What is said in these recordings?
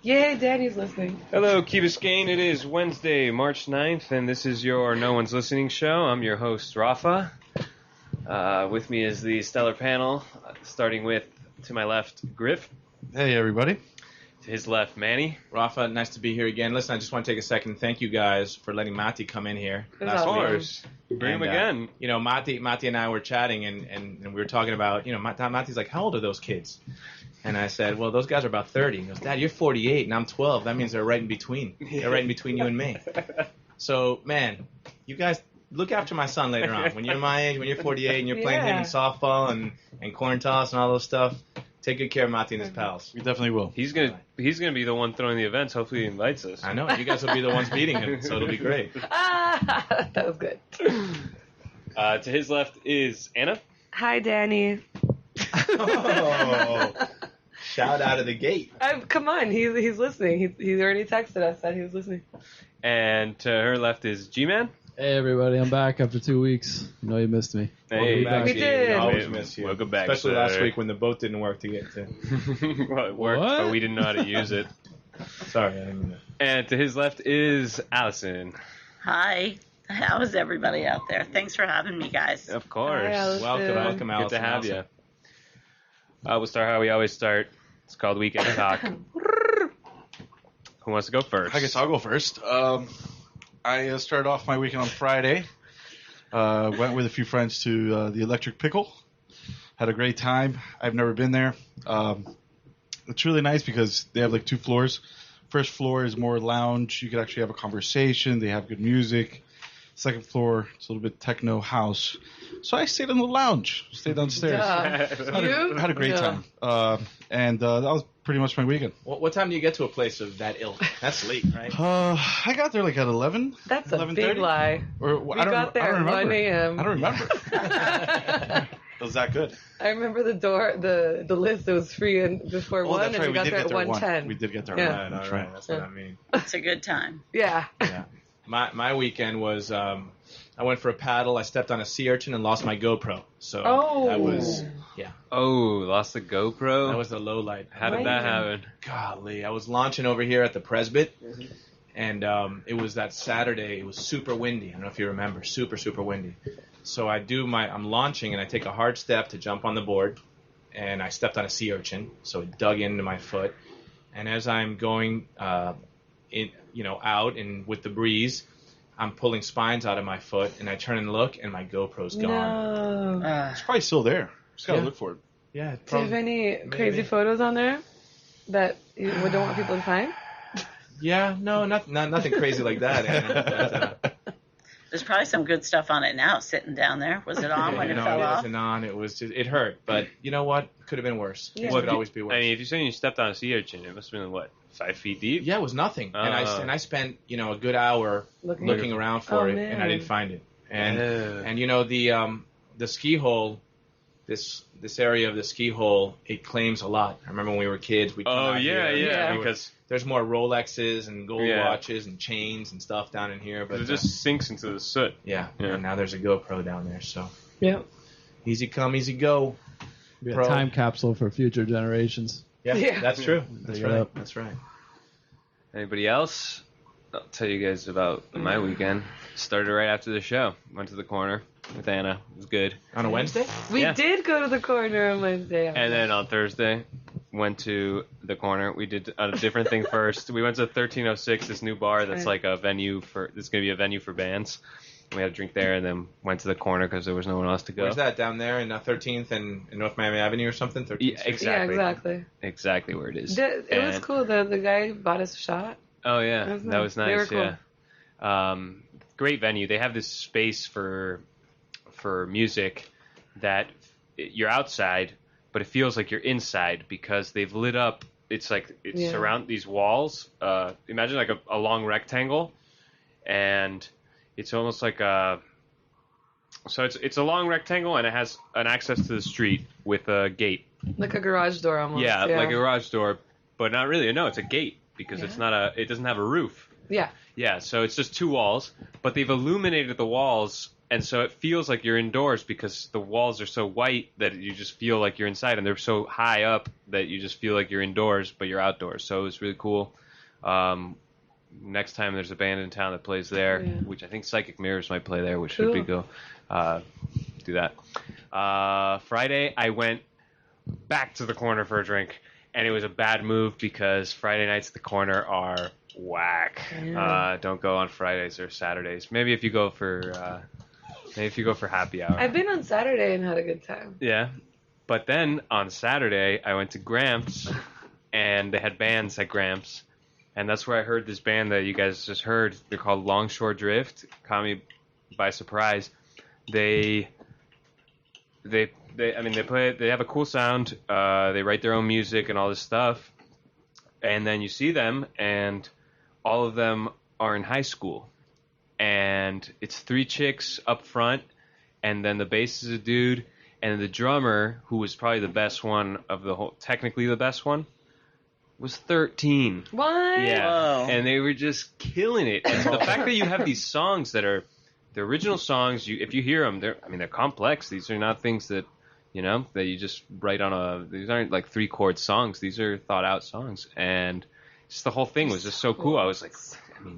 Yay, Daddy's listening. Hello, Key Biscayne. It is Wednesday, March 9th, and this is your No One's Listening show. I'm your host, Rafa. With me is the stellar panel, starting with, to my left, Griff. Hey, everybody. To his left, Manny. Rafa, nice to be here again. Listen, I just want to take a second and thank you guys for letting Mati come in here last Of week. course. Bring him again. Mati and I were chatting, and we were talking about, Mati's like, how old are those kids? And I said, well, those guys are about 30. He goes, Dad, you're 48, and I'm 12. That means they're right in between. They're right in between you and me. So, man, you guys look after my son later on. When you're my age, when you're 48, and you're playing him in softball and corn toss and all those stuff, take good care of Mati and his pals. We definitely will. He's gonna be the one throwing the events. Hopefully he invites us. I know. You guys will be the ones beating him, so it'll be great. That was good. To his left is Anna. Hi, Danny. Oh, shout out of the gate. Come on, he's listening. He already texted us that he was listening. And to her left is Gman. Hey everybody, I'm back after 2 weeks. I know you missed me. Hey, Welcome back, We G. did. We always miss you. Welcome back, Especially sir. last week when the boat didn't work to get to. Well, it worked, What? but we didn't know how to use it. Sorry, I didn't mean that. And to his left is Allison. Hi. How is everybody out there? Thanks for having me, guys. Of course. Hi, Allison. Welcome, Allison. Good to have you. We'll start how we always start. It's called Weekend Talk. Who wants to go first? I guess I'll go first. I started off my weekend on Friday. Went with a few friends to the Electric Pickle. Had a great time. I've never been there. It's really nice because they have like 2 floors. First floor is more lounge. You could actually have a conversation. They have good music. Second floor, it's a little bit techno house. So I stayed in the lounge. Stayed downstairs. Had a great time. And that was pretty much my weekend. What time do you get to a place of that ilk? That's late, right? I got there like at 11. That's a 11:30? big lie. Or, We got there at 1 a.m. I don't remember. It was that good. I remember the list. It was free and before 1, that's and right. we got there at 1:10. We did get there. Yeah. Right. All right. That's what I mean. It's a good time. Yeah. Yeah. My weekend was I went for a paddle. I stepped on a sea urchin and lost my GoPro. So that was Lost the GoPro? that was the low light. How did that happen? Golly, I was launching over here at the Presbyt, and it was that Saturday. It was super windy. I don't know if you remember, super windy. So I'm launching, and I take a hard step to jump on the board, and I stepped on a sea urchin, so it dug into my foot. And as I'm going out and with the breeze, I'm pulling spines out of my foot, and I turn and look, and my GoPro's gone. No. It's probably still there. Just gotta look for it. Yeah. Do you have any crazy photos on there that you don't want people to find? Yeah, no, nothing crazy like that. Anna. But, There's probably some good stuff on it now, sitting down there. Was it on when it no, fell it off? wasn't on. It was just, it hurt. But you know what? Could have been worse. Yeah. It could always be worse. I mean, if you're saying you stepped on a sea urchin, it must have been, 5 feet deep? Yeah, it was nothing. And I spent a good hour looking around for it, man. and I didn't find it. And the ski hole, this area of the ski hole, it claims a lot. I remember when we were kids, we came out here, because there's more Rolexes and gold watches and chains and stuff down in here. But it just sinks into the soot. yeah. And now there's a GoPro down there, so Yeah. easy come, easy go. Be a Pro. time capsule for future generations. Yeah, that's true. That's Dig it right. up. That's right. Anybody else? I'll tell you guys about my weekend. Started right after the show. Went to the corner with Anna. It was good. On a Wednesday? We Yeah. did go to the corner on Wednesday. And then on Thursday, went to the corner. We did a different thing first. We went to 1306, this new bar that's like a venue for. It's going to be a venue for bands. We had a drink there, and then went to the corner because there was no one else to go. Where's that? Down there in 13th and in North Miami Avenue or something? 13th Yeah, Street? exactly. Yeah, exactly. Exactly where it is. It was cool. The guy bought us a shot. Oh yeah, That was that was nice. They nice. were Yeah, great venue. They have this space for music that you're outside, but it feels like you're inside because they've lit up. It's like surround these walls. Imagine like a long rectangle, and it's almost like so it's a long rectangle and it has an access to the street with a gate. Like a garage door almost. Yeah, like a garage door, but not really. No, it's a gate because Yeah. it's not it doesn't have a roof. Yeah. Yeah, so it's just 2 walls, but they've illuminated the walls And so it feels like you're indoors because the walls are so white that you just feel like you're inside, and they're so high up that you just feel like you're indoors, but you're outdoors. So it was really cool. Next time there's a band in town that plays there, which I think Psychic Mirrors might play there, which would be cool. Do that. Friday, I went back to the corner for a drink, and it was a bad move because Friday nights at the corner are whack. Don't go on Fridays or Saturdays. Maybe if you go for happy hour. I've been on Saturday and had a good time. Yeah. But then on Saturday, I went to Gramps, and they had bands at Gramps, and that's where I heard this band that you guys just heard. They're called Longshore Drift. Caught me by surprise. They have a cool sound. They write their own music and all this stuff. And then you see them, and all of them are in high school. And it's 3 chicks up front, and then the bass is a dude, and the drummer, who was probably the best one of the whole, technically the best one, was 13. What? Yeah. Whoa. And they were just killing it. And the fact that you have these songs that are the original songs, if you hear them, they're complex. These are not things that, that you just write on these aren't like 3-chord songs. These are thought out songs. And just the whole thing was just so cool. I was like,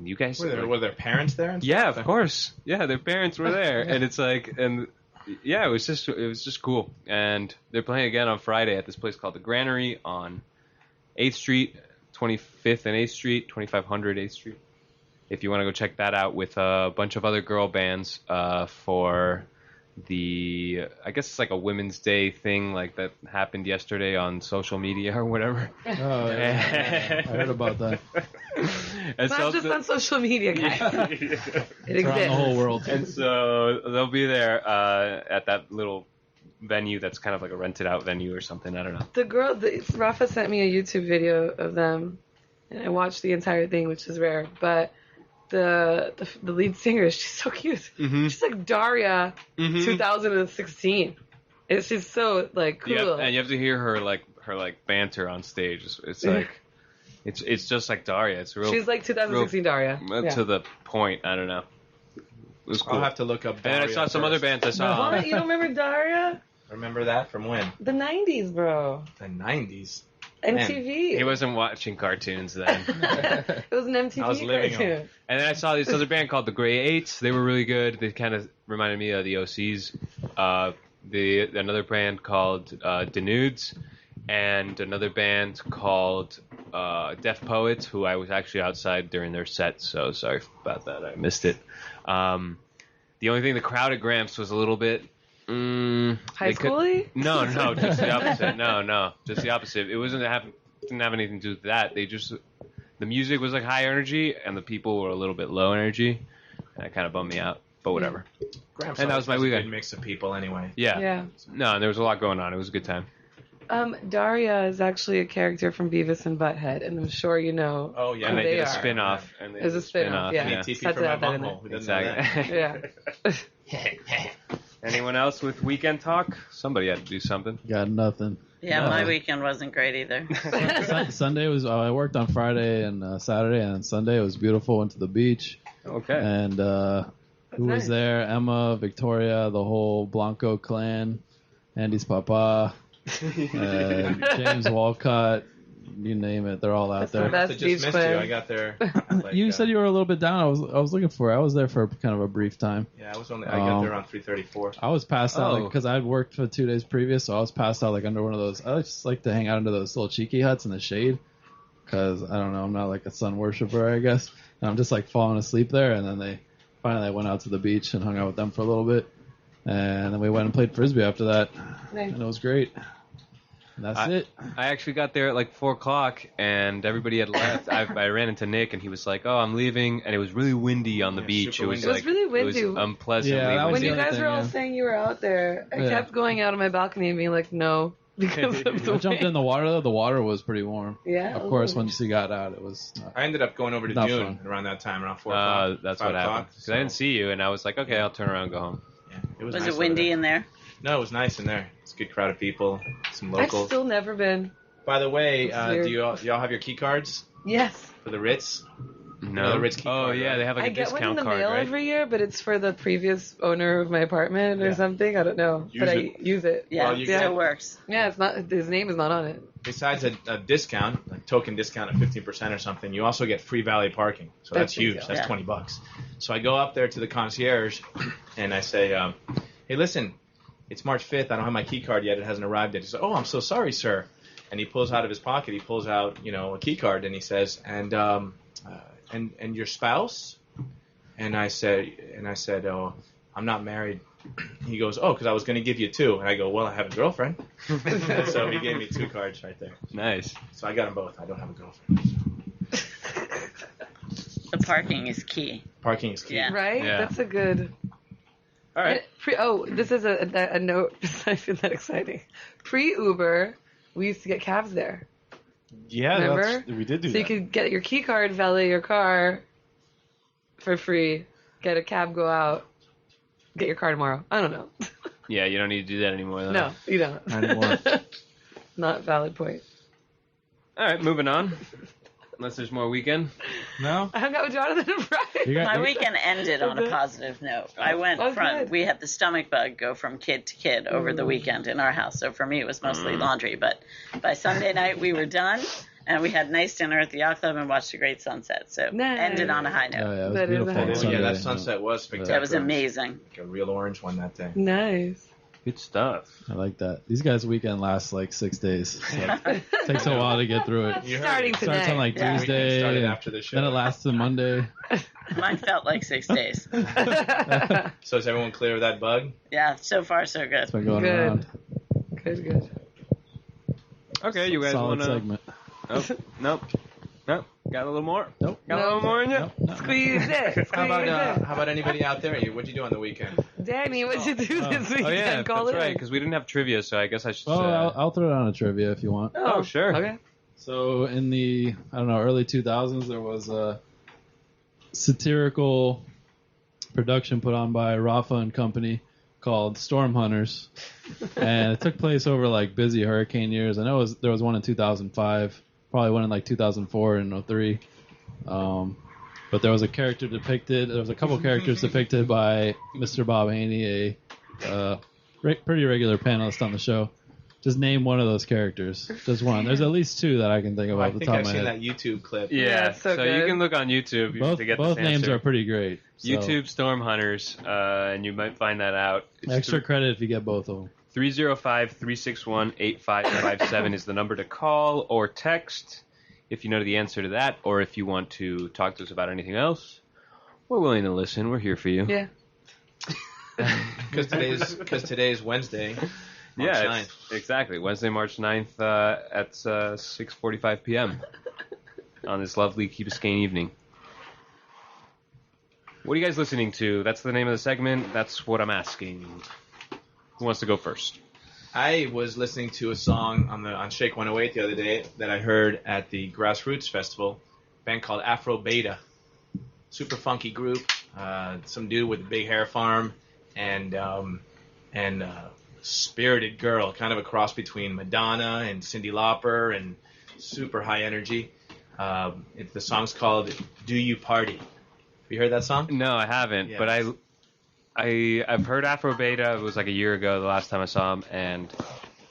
you guys were their parents there? Yeah, of course. Yeah, their parents were there. And it's like, and yeah, it was just cool. And they're playing again on Friday at this place called the Granary on 8th Street, 25th and 8th Street, 2500 8th Street. If you want to go check that out with a bunch of other girl bands for I guess it's like a Women's Day thing like that happened yesterday on social media or whatever. Oh, yeah. I heard about that. It's not just on social media, guys. It Around exists. the whole world. And so they'll be there at that little venue that's kind of like a rented out venue or something. I don't know. Rafa sent me a YouTube video of them, and I watched the entire thing, which is rare. But the lead singer, she's so cute. Mm-hmm. She's like Daria, 2016. She's so like cool. Yep, and you have to hear her banter on stage. It's like it's just like Daria. It's real. She's like 2016 Daria. To the point. I don't know. It was cool. I'll have to look up Daria. And I saw some other bands I saw. What? You don't remember Daria? Remember that from when? The 90s, bro. The 90s. MTV. He wasn't watching cartoons then. It was an MTV I was living cartoon. And then I saw this other band called the Grey Eights. They were really good. They kind of reminded me of the OCs. Another band called Denudes, and another band called Deaf Poets, who I was actually outside during their set, so sorry about that. I missed it. The only thing, the crowd at Gramps was a little bit... High schooly? No, just the opposite. No, just the opposite. It didn't have anything to do with that. The music was like high energy, and the people were a little bit low energy, and it kind of bummed me out. But whatever. Gramps And that was my has weekend. a good mix of people anyway. Yeah. No, and there was a lot going on. It was a good time. Daria is actually a character from Beavis and Butthead, and I'm sure you know. Oh yeah, And they did a are. spin-off. There's a spin-off, yeah. Any TP Had from to my have that in bunghole. Who doesn't Exactly. Yeah. Anyone else with weekend talk? Somebody had to do something. Got nothing. Yeah, my weekend wasn't great either. Sunday was. I worked on Friday and Saturday, and Sunday it was beautiful. Went to the beach. Okay. And who was nice. there? Emma, Victoria, the whole Blanco clan, Andy's papa, James Walcott. You name it, they're all out That's the there. best. I just Beach missed Club. you. I got there. You said you were a little bit down. I was looking for it. I was there for kind of a brief time. Yeah, I got there around 3:34. I was passed out Oh. because I'd worked for 2 days previous, so I was passed out like under one of those. I just like to hang out under those little cheeky huts in the shade because I don't know, I'm not like a sun worshiper, I guess. And I'm just like falling asleep there. And then they finally went out to the beach and hung out with them for a little bit, and then we went and played frisbee after that, Nice. and it was great. And that's it. I actually got there at like 4:00 and everybody had left. I ran into Nick and he was like, "Oh, I'm leaving," and it was really windy on the Yeah, beach. super It was windy. like It was really windy. It was unpleasantly Yeah, that was When windy. you the other guys thing, were all yeah. saying you were out there, I Yeah. kept going out on my balcony and being like, no, because of the I jumped wind. in the water though. The water was pretty warm. Yeah. Of course, once you got out, it was. I ended up going over to Not June fun. around that time, around 4 o'clock. That's 5 what happened. o'clock, 'Cause I didn't see you, and I was like, okay, I'll turn around and go home. Yeah, it was Was nice it over windy there. in there? No, it was nice in there. It's a good crowd of people, some I've locals. still never been. By the way, It's weird. do y'all have your key cards Yes. for the Ritz? No. The Ritz key card, yeah, right? they have like I a get one in discount the card, mail right? every year, but it's for the previous owner of my apartment or Yeah. something. I don't know, Use but it. I use it. Yeah, Well, you it get- still works. Yeah, it's not. His name is not on it. Besides a discount, like token discount of 15% or something, you also get free valet parking. So that's That's huge. huge, That's yeah. $20. So I go up there to the concierge and I say, hey, listen, it's March 5th. I don't have my key card yet. It hasn't arrived yet. He says, oh, I'm so sorry, sir. And he pulls out of his pocket, a key card, and he says, and your spouse? And I said, oh, I'm not married. He goes, oh, because I was going to give you 2. And I go, well, I have a girlfriend. And so he gave me 2 cards right there. Nice. So I got them both. I don't have a girlfriend. The parking is key. Parking is key. Yeah. Right? Yeah. That's a good. All right. This is a note. I feel that exciting. Pre-Uber, we used to get cabs there. Yeah, Remember? we did do So that. you could get your key card, valet your car for free, get a cab, go out, get your car tomorrow. I don't know. Yeah, you don't need to do that anymore, though. No, you don't. Not anymore. Not valid point. All right, moving on. Unless there's more weekend. No? I hung out with Jonathan and Brian. My weekend ended on a positive note. I went Oh, from, good. we had the stomach bug go from kid to kid over the weekend in our house. So for me, it was mostly laundry. But by Sunday night, we were done. And we had nice dinner at the yacht club and watched a great sunset. So Nice. ended on a high note. Oh, yeah, it was That is beautiful. a on highlight. Sunday. Yeah, that sunset was spectacular. That was amazing. Like a real orange one that day. Nice. Good stuff. I like that. These guys' weekend lasts like 6 days. So it takes a while to get through it. You heard Starting it. today. Starts on like Yeah. Weekend Tuesday, started and after the show. then it lasts to Monday. Mine felt like 6 days. So is everyone clear of that bug? Yeah, so far so good. It's been going Good. around. Good. Okay, you guys Solid want to... segment. Oh, nope. Nope. Got a little more? Nope. Got a No. little more in you? Nope, no. Squeeze it. How about Squeeze it. how about anybody out there? What'd you do on the weekend? Danny, what'd you do this weekend? Oh, yeah, Call that's it right, in. because we didn't have trivia, so I guess I should... Oh, I'll throw down a trivia if you want. Oh, sure. Okay. So in the, I don't know, early 2000s, there was a satirical production put on by Rafa and Company called Storm Hunters. And it took place over like busy hurricane years. I know there was one in 2005, probably one in like 2004 and 03. But there was a character depicted, there was a couple characters depicted by Mr. Bob Haney, a pretty regular panelist on the show. Just name one of those characters. Just one. There's at least 2 that I can think of I off the think top I've of my seen head. that YouTube clip. Yeah, it's so so you good. can look on YouTube Both to get both this names answer. are pretty great. So YouTube Storm Hunters, and you might find that out. It's extra credit if you get both of them. 305-361-8557 is the number to call or text if you know the answer to that, or if you want to talk to us about anything else. We're willing to listen. We're here for you. Yeah. Because today's Wednesday. March Yeah, 9th. exactly. Wednesday, March 9th at 6:45 p.m. on this lovely Key Biscayne evening. What are you guys listening to? That's the name of the segment. That's what I'm asking. Who wants to go first? I was listening to a song on Shake 108 the other day that I heard at the Grassroots Festival. A band called Afrobeta. Super funky group. Some dude with a big hair farm and spirited girl, kind of a cross between Madonna and Cyndi Lauper, and super high energy. The song's called "Do You Party." Have you heard that song? No, I haven't. Yeah. But I've heard Afrobeta. It was like a year ago, the last time I saw him, and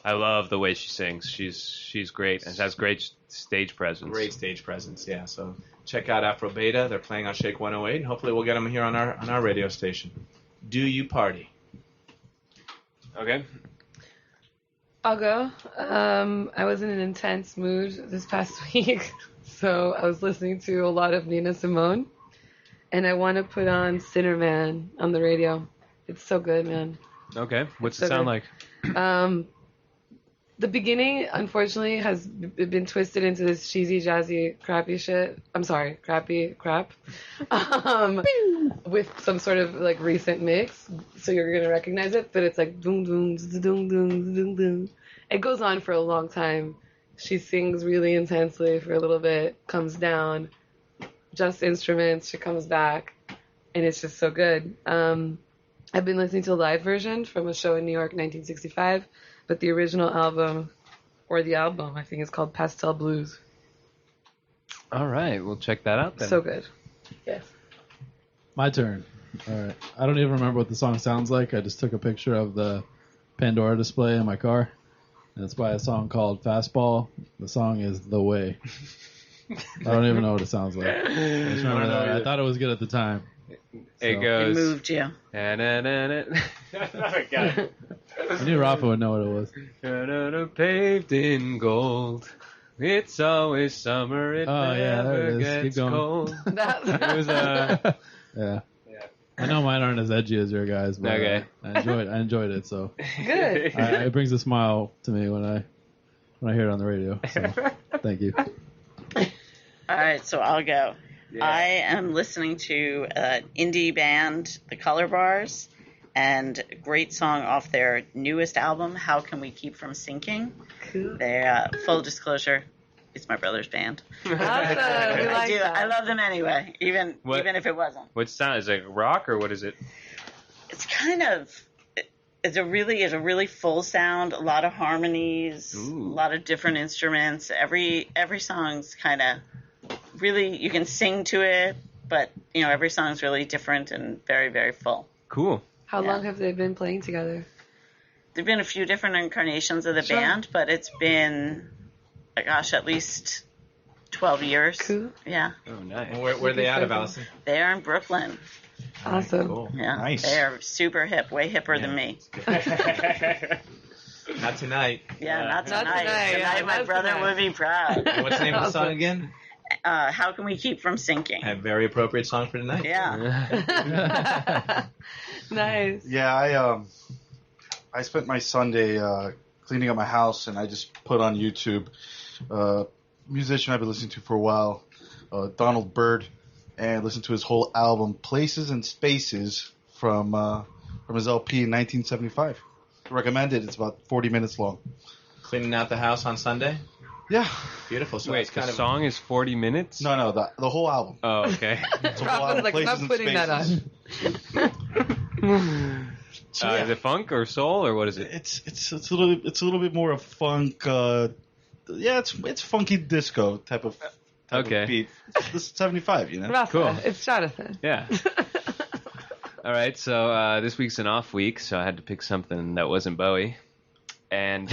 I love the way she sings. She's great and has great stage presence. Great stage presence, yeah. So check out Afrobeta. They're playing on Shake 108, and hopefully we'll get them here on our radio station. "Do You Party." Okay. I'll go. I was in an intense mood this past week, so I was listening to a lot of Nina Simone, and I want to put on Sinner Man on the radio. It's so good, man. Okay. What's So it sound good. like? The beginning, unfortunately, has been twisted into this cheesy, jazzy, crappy shit. I'm sorry, crappy crap. With some sort of like recent mix, so you're gonna recognize it. But it's like boom, boom, boom, boom, boom, boom. It goes on for a long time. She sings really intensely for a little bit, comes down, just instruments. She comes back, and it's just so good. I've been listening to a live version from a show in New York, 1965. But the original album, or the album, I think is called Pastel Blues. All right. We'll check that out then. So good. Yes. My turn. All right. I don't even remember what the song sounds like. I just took a picture of the Pandora display in my car, and it's by a song called Fastball. The song is The Way. I don't even know what it sounds like. I just remember that. I thought it was good at the time. It It goes. moved you. God. I knew Rafa would know what it was. Paved in gold. It's always summer. It Oh, yeah, there never it is. gets Keep going. cold. That's It was Yeah. I know mine aren't as edgy as your guys, but Okay. I enjoyed it. So good. it brings a smile to me when I hear it on the radio. So thank you. All right, so I'll go. Yeah. I am listening to an indie band, The Color Bars, and a great song off their newest album, How Can We Keep From Sinking? Cool. They, full disclosure, it's my brother's band. Awesome. We I like do. that. I love them anyway, even What? if it wasn't. What sound is it? Rock or what is it? It's kind of. It's a really full sound. A lot of harmonies, Ooh. a lot of different instruments. Every song's kind of really, you can sing to it, but every song's really different and very, very full. Cool. How Yeah. long have they been playing together? There've been a few different incarnations of the Sure. band, but it's been, gosh, at least 12 years. Cool. Yeah, Oh, nice. And where are they out of, Allison? they are in Brooklyn. Awesome. Cool. Yeah, Nice. They are super hip, way hipper than me. Not tonight. Yeah, not Not tonight. tonight, yeah, my not brother tonight. would be proud. And what's the name of the song Awesome. again? How Can We Keep From Sinking? A very appropriate song for tonight. Yeah. Nice. Yeah, I spent my Sunday cleaning up my house, and I just put on YouTube musician I've been listening to for a while, Donald Byrd, and listened to his whole album Places and Spaces from his LP in 1975. Recommend it. It's about 40 minutes long. Cleaning out the house on Sunday. Yeah. Beautiful. So Wait, that's kind the of song is 40 minutes? No, the whole album. Oh, okay. It's a whole Rafa's album, like, Places stop and putting that Spaces. on. Is it funk or soul or what is it? It's a little bit more of funk. It's funky disco type of Okay. beat. This is 75, you know. Rafa, Cool. it's Jonathan. Yeah. All right, so this week's an off week, so I had to pick something that wasn't Bowie. And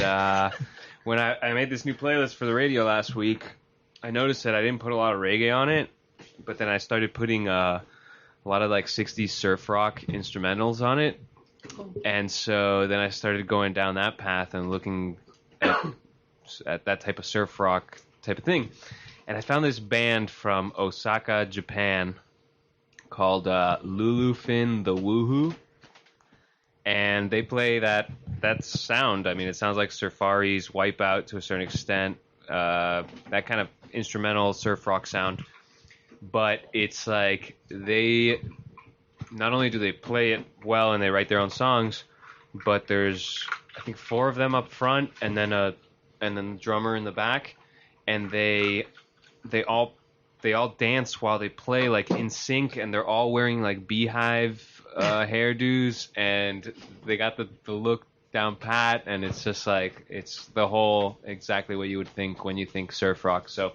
when I made this new playlist for the radio last week, I noticed that I didn't put a lot of reggae on it, but then I started putting a lot of like 60s surf rock instrumentals on it. And so then I started going down that path and looking at that type of surf rock type of thing. And I found this band from Osaka, Japan called Lulufin the Woohoo. And they play that sound. I mean, it sounds like Surfari's Wipeout to a certain extent. That kind of instrumental surf rock sound. But it's like they... Not only do they play it well and they write their own songs, but there's I think 4 of them up front and then the drummer in the back, and they all dance while they play like in sync, and they're all wearing like beehive hairdos, and they got the look down pat, and it's just like it's the whole exactly what you would think when you think surf rock. So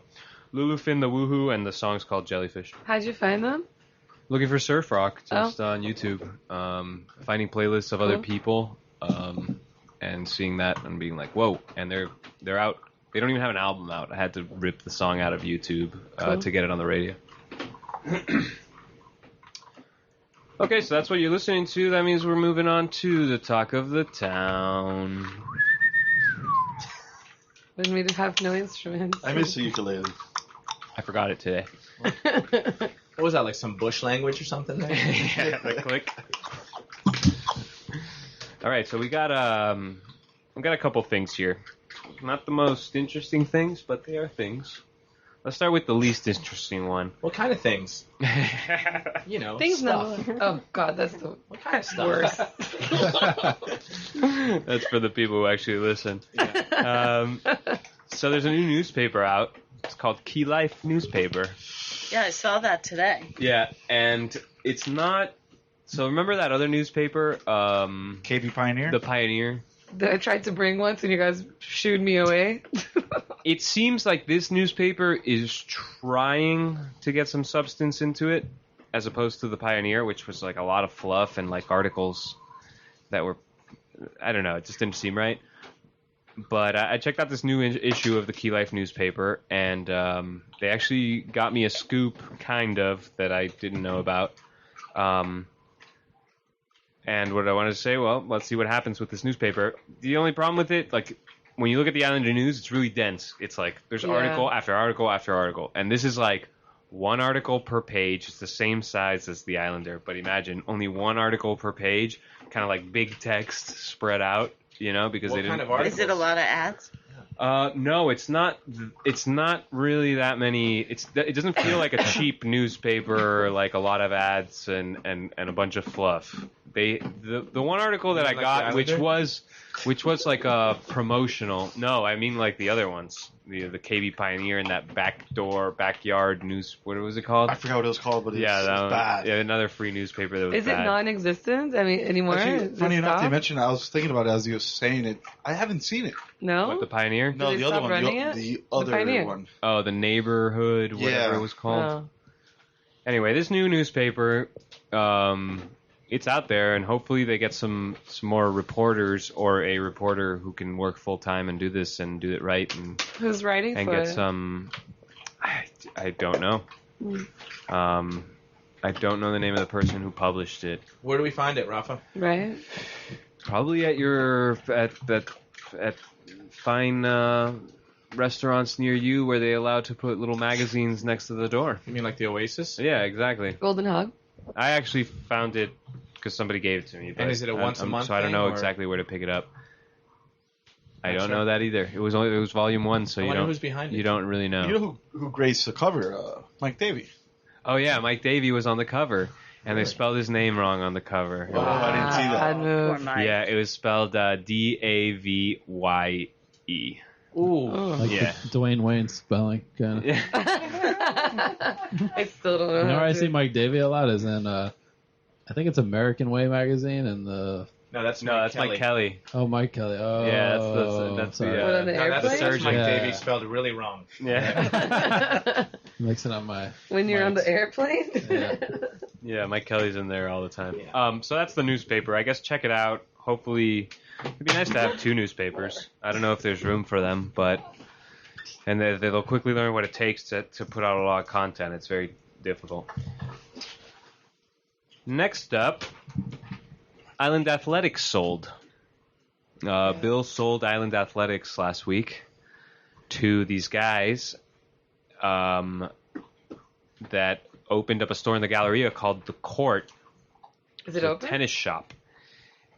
Lulufin the Woohoo, and the song's called Jellyfish. How'd you find them? Looking for surf rock just on YouTube, finding playlists of other Cool. people, and seeing that and being like, whoa! And they're out. They don't even have an album out. I had to rip the song out of YouTube Cool. to get it on the radio. Okay, so that's what you're listening to. That means we're moving on to the talk of the town. When we have no instruments. I miss the ukulele. I forgot it today. what was that, like some bush language or something there? Yeah, the click. All right, so we got a couple things here. Not the most interesting things, but they are things. Let's start with the least interesting one. What kind of things? You know, Things stuff. no. Oh God, that's the What kind of stuff? worst. That's for the people who actually listen. So there's a new newspaper out. It's called Key Life Newspaper. Yeah, I saw that today. Yeah, and it's not... So remember that other newspaper, KB Pioneer? The Pioneer? That I tried to bring once and you guys shooed me away. It seems like this newspaper is trying to get some substance into it, as opposed to the Pioneer, which was like a lot of fluff and like articles that were, I don't know, it just didn't seem right. But I checked out this new issue of the Key Life newspaper, and they actually got me a scoop, kind of, that I didn't know about. And what I wanted to say, well, let's see what happens with this newspaper. The only problem with it, like, when you look at the Islander news, it's really dense. It's like there's article after article after article, and this is like one article per page. It's the same size as the Islander, but imagine only one article per page, kind of like big text spread out, you know, because What they didn't. kind of articles? Is it a lot of ads? No, it's not. It's not really that many. It doesn't feel like a cheap newspaper, like a lot of ads and a bunch of fluff. The one article that I Like got, the which Islander? was like a promotional. No, I mean like the other ones, the KB Pioneer and that backyard news. What was it called? I forgot what it was called, but it's that one. bad. Yeah, another free newspaper that was Is it bad. non-existent? I mean, anymore? Actually, Is funny it enough, they stopped? mentioned. I was thinking about it as you were saying it. I haven't seen it. No? What, the Pioneer? No, they the other stop one. running The, it? the The other Pioneer. one. Oh, the Neighborhood, whatever Yeah. it was called. Oh. Anyway, this new newspaper, it's out there, and hopefully they get some more reporters or a reporter who can work full time and do this and do it right and Who's writing for get it? some. I don't know. I don't know the name of the person who published it. Where do we find it, Rafa? Right? Probably at at fine restaurants near you where they allow to put little magazines next to the door. You mean like the Oasis? Yeah, exactly. Golden Hog? I actually found it because somebody gave it to me. But is it a once-a-month So I don't thing, know or- exactly where to pick it up. I Not don't sure. know that either. It was volume 1, so I you wonder don't who's behind it. you don't really know. You know who graced the cover? Mike Davey. Oh yeah, Mike Davey was on the cover, and they spelled his name wrong on the cover. Oh, I didn't see that. Bad Poor move. Mike. Yeah, it was spelled Davye. Ooh. Like Yeah. the Dwayne Wayne spelling kind of. I still don't know. You know how where I to- see Mike Davey a lot is in I think it's American Way magazine and the No, that's No, Mike that's Kelly. Mike Kelly. Mike Kelly. Oh, Yeah, that's sorry. the, What, on the No, that's airplane? Mike Yeah. Davey spelled really wrong. Yeah. Mixing up my. When you're on Mike's. the airplane? Yeah. Yeah, Mike Kelly's in there all the time. Yeah. So that's the newspaper. I guess check it out. Hopefully, it'd be nice to have 2 newspapers. I don't know if there's room for them, but and they'll quickly learn what it takes to put out a lot of content. It's very difficult. Next up, Island Athletics sold. Bill sold Island Athletics last week to these guys that opened up a store in the Galleria called The Court. Is it It's a open? tennis shop.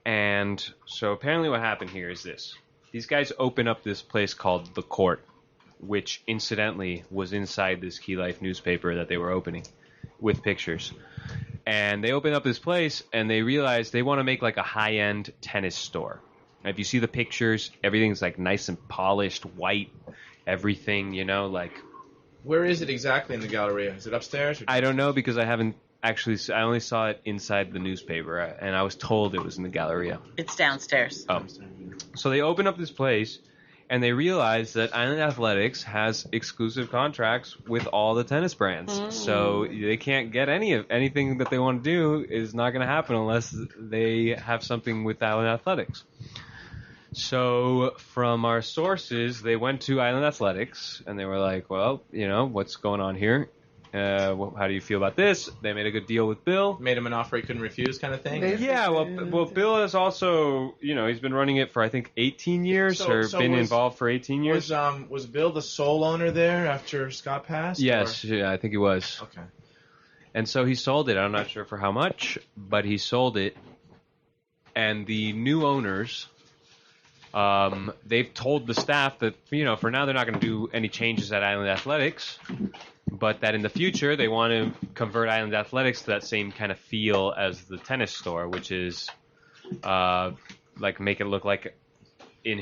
And so apparently what happened here is this. These guys open up this place called The Court, which incidentally was inside this Key Life newspaper that they were opening with pictures. And they open up this place and they realize they want to make like a high-end tennis store. And if you see the pictures, everything's like nice and polished, white, everything, you know, like Where is it exactly in the Galleria? Is it upstairs? Or I don't know because I haven't actually. I only saw it inside the newspaper, and I was told it was in the Galleria. It's downstairs. Oh, so they open up this place, and they realize that Island Athletics has exclusive contracts with all the tennis brands. So they can't get anything that they want to do is not going to happen unless they have something with Island Athletics. So from our sources, they went to Island Athletics, and they were like, well, you know, what's going on here? How do you feel about this? They made a good deal with Bill. Made him an offer he couldn't refuse, kind of thing. Basically. Yeah, well, Bill has also, you know, he's been running it for, I think, 18 years, So- or so been was- involved for 18 years. Was Bill the sole owner there after Scott passed? Yes, yeah, I think he was. Or? Okay. And so he sold it. I'm not sure for how much, but he sold it. And the new owners, they've told the staff that, you know, for now they're not going to do any changes at Island Athletics, but that in the future they want to convert Island Athletics to that same kind of feel as the tennis store, which is like make it look like, in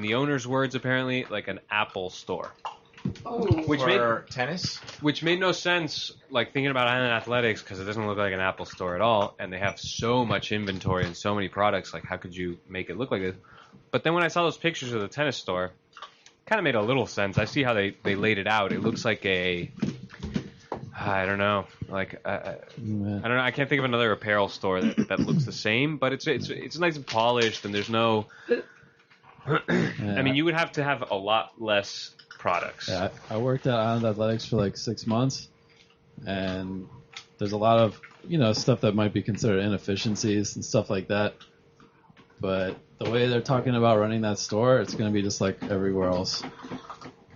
the owner's words apparently, like an Apple store. Which made no sense, like thinking about Island Athletics, because it doesn't look like an Apple store at all, and they have so much inventory and so many products. Like, how could you make it look like this? But then when I saw those pictures of the tennis store, kind of made a little sense. I see how they laid it out. It looks like I don't know, like I don't know. I can't think of another apparel store that looks the same, but it's nice and polished, and there's no. I mean, you would have to have a lot less products. Yeah, I worked at Island Athletics for like 6 months, and there's a lot of stuff that might be considered inefficiencies and stuff like that. But the way they're talking about running that store, it's going to be just like everywhere else.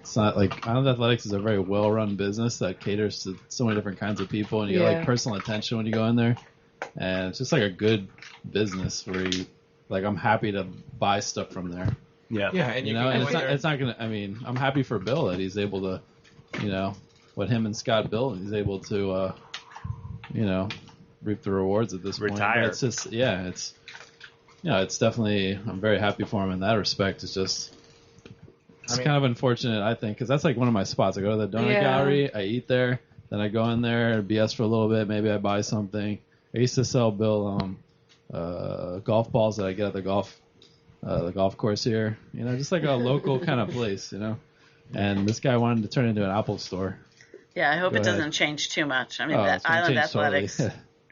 It's not like Island Athletics is a very well-run business that caters to so many different kinds of people, and you get like personal attention when you go in there. And it's just like a good business where you, like, I'm happy to buy stuff from there. Yeah, and and it's not gonna. I mean, I'm happy for Bill that he's able to, what him and Scott built, he's able to, reap the rewards at this point. Retire. But it's just, it's definitely. I'm very happy for him in that respect. It's just. It's kind of unfortunate, I think, because that's like one of my spots. I go to the donut gallery, I eat there, then I go in there, BS for a little bit, maybe I buy something. I used to sell Bill golf balls that I get at the golf course here. Just like a local kind of place, And this guy wanted to turn it into an Apple store. Yeah, I hope it doesn't change too much. I mean, that Island Athletics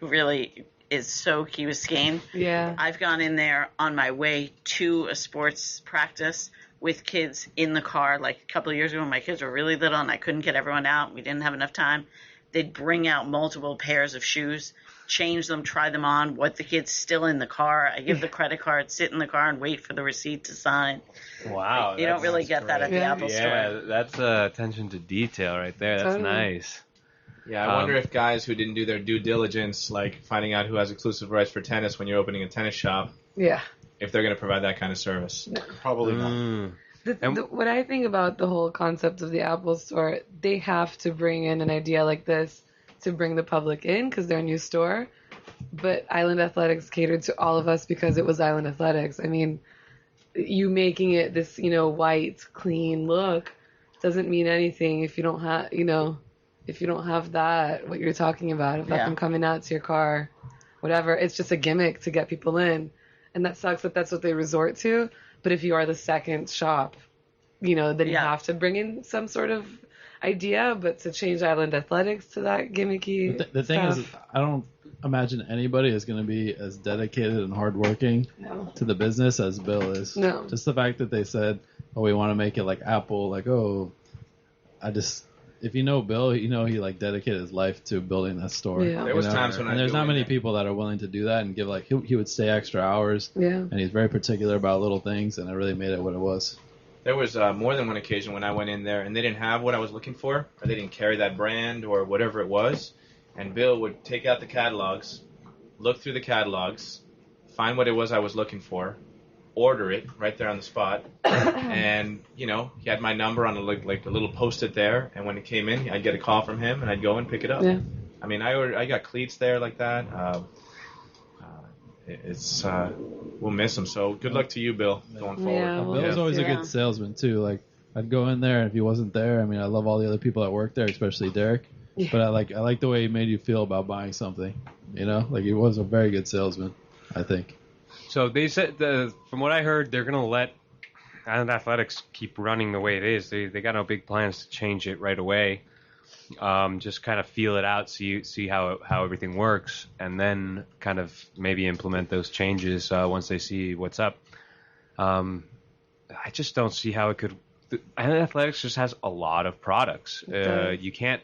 really is so Key Biscayne. Yeah. I've gone in there on my way to a sports practice with kids in the car. Like a couple of years ago when my kids were really little and I couldn't get everyone out, we didn't have enough time, they'd bring out multiple pairs of shoes, change them, try them on, what the kid's still in the car. I give the credit card, sit in the car and wait for the receipt to sign. Wow. You don't really get that at the Apple store. Yeah, that's attention to detail right there. That's nice. Yeah, I wonder if guys who didn't do their due diligence, like finding out who has exclusive rights for tennis when you're opening a tennis shop, if they're going to provide that kind of service. No. Probably not. What I think about the whole concept of the Apple Store, they have to bring in an idea like this to bring the public in because they're a new store. But Island Athletics catered to all of us because it was Island Athletics. I mean, you making it this, white, clean look doesn't mean anything if you don't have, if you don't have that, what you're talking about, if them coming out to your car, whatever. It's just a gimmick to get people in. And that sucks that that's what they resort to. But if you are the second shop, then you have to bring in some sort of idea. But to change Island Athletics to that gimmicky the thing is, I don't imagine anybody is going to be as dedicated and hardworking to the business as Bill is. No. Just the fact that they said, we want to make it like Apple, like, if you know Bill, he like dedicated his life to building that store. Yeah. There was times when there's not many people that are willing to do that and give he would stay extra hours. Yeah. And he's very particular about little things, and it really made it what it was. There was more than one occasion when I went in there and they didn't have what I was looking for, or they didn't carry that brand or whatever it was, and Bill would take out the catalogs, look through the catalogs, find what it was I was looking for, order it right there on the spot, and he had my number on a little post-it there, and when it came in, I'd get a call from him and I'd go and pick it up. Yeah. I mean, I got cleats there like that. We'll miss him. So good luck to you, Bill, going forward. Yeah, well, Bill was always a good salesman too. Like, I'd go in there, and if he wasn't there, I mean, I love all the other people that work there, especially Derek. Yeah. But I like the way he made you feel about buying something. Like he was a very good salesman, I think. So they said, from what I heard, they're going to let Island Athletics keep running the way it is. They got no big plans to change it right away. Just kind of feel it out, see how everything works, and then kind of maybe implement those changes once they see what's up. I just don't see how it could. Island Athletics just has a lot of products. You can't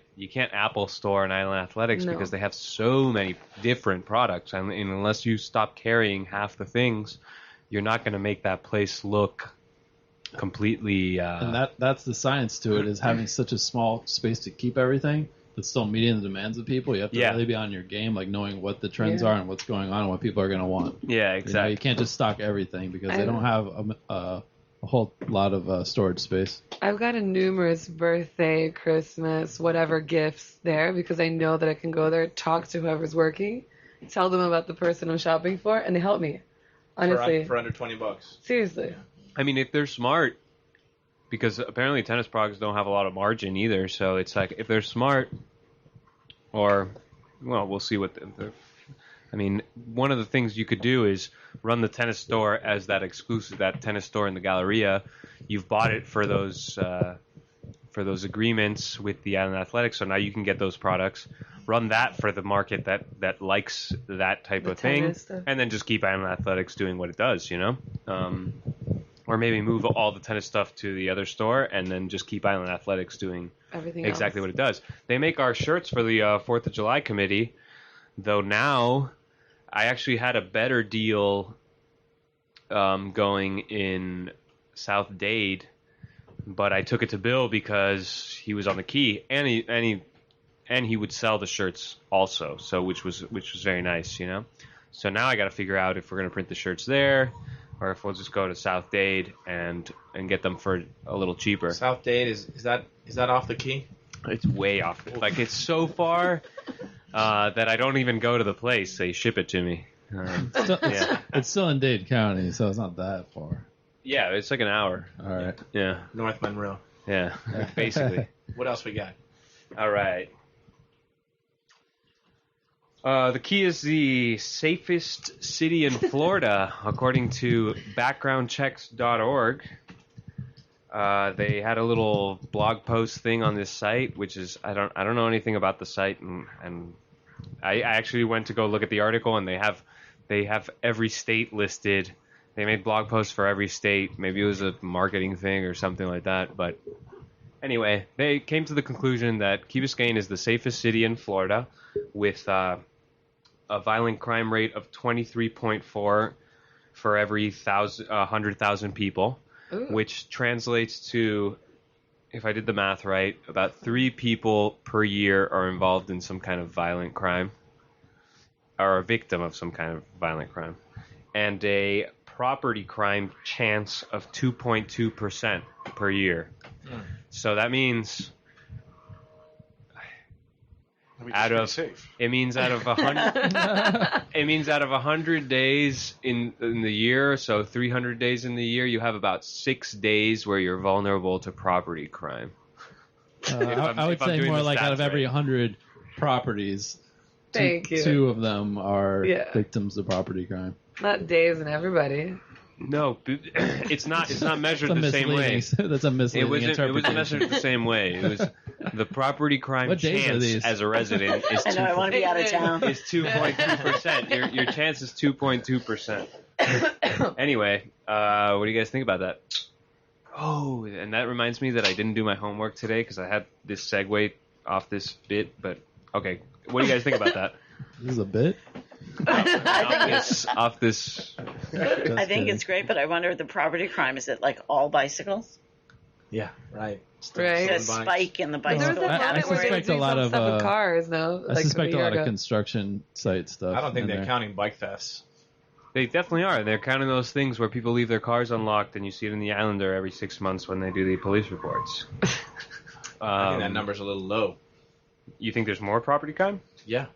Apple Store an Island Athletics because they have so many different products, and unless you stop carrying half the things, you're not going to make that place look completely. And that's the science to it, is having such a small space to keep everything, but still meeting the demands of people. You have to really be on your game, like knowing what the trends are and what's going on and what people are going to want. Yeah, exactly. You can't just stock everything because they don't have a whole lot of storage space. I've gotten numerous birthday, Christmas, whatever gifts there because I know that I can go there, talk to whoever's working, tell them about the person I'm shopping for, and they help me. Honestly. For under $20. Seriously. I mean, if they're smart, because apparently tennis products don't have a lot of margin either, so it's like if they're smart, or, well, we'll see what I mean, one of the things you could do is run the tennis store as that tennis store in the Galleria. You've bought it for those agreements with the Island Athletics, so now you can get those products. Run that for the market that likes that type of thing, and then just keep Island Athletics doing what it does, or maybe move all the tennis stuff to the other store, and then just keep Island Athletics doing Everything exactly else. what it does. They make our shirts for the 4th of July committee, though now I actually had a better deal going in South Dade, but I took it to Bill because he was on the key, and he would sell the shirts also, so which was very nice, So now I got to figure out if we're going to print the shirts there, or if we'll just go to South Dade and get them for a little cheaper. South Dade is that off the key? It's way off. Like, it's so far that I don't even go to the place. They ship it to me. It's still in Dade County, so it's not that far. Yeah, it's like an hour. All right. Yeah, North Monroe. yeah, basically. What else we got? All right. The key is the safest city in Florida, according to backgroundchecks.org. They had a little blog post thing on this site, which is I don't know anything about the site, and I actually went to go look at the article, and they have every state listed. They made blog posts for every state. Maybe it was a marketing thing or something like that, but anyway, they came to the conclusion that Key Biscayne is the safest city in Florida, with a violent crime rate of 23.4 for every 100,000 people. Ooh. Which translates to, if I did the math right, about 3 people per year are involved in some kind of violent crime, or a victim of some kind of violent crime, and a property crime chance of 2.2% per year. So that means out of safe. it means out of 100 it means out of 100 days in the year, so 300 days in the year, you have about 6 days where you're vulnerable to property crime. I would if I'm say doing more the like out stats of every right. 100 properties, Thank you. 2 of them are Yeah. victims of property crime. Not Days and everybody. No, it's not measured That's a the same way. That's a misleading It wasn't interpretation. measured the same way. It was the property crime What days are chance these? as a resident is I know, I want to be out of town. is 2.2%. Your chance is 2.2%. Anyway, what do you guys think about that? Oh, and that reminds me that I didn't do my homework today because I had this segue off this bit. But okay, what do you guys think about that? This is a bit. off this. I think it's great, but I wonder if the property crime, is it like all bicycles? Yeah, right. Right. The spike in the There was bicycle. that I moment where they suspect do a lot some of, stuff with cars, no? I Like suspect a year lot of ago. construction site stuff. I don't think in they're there. counting bike thefts. They definitely are. They're counting those things where people leave their cars unlocked, and you see it in the Islander every 6 months when they do the police reports. I think that number's a little low. You think there's more property crime? Yeah,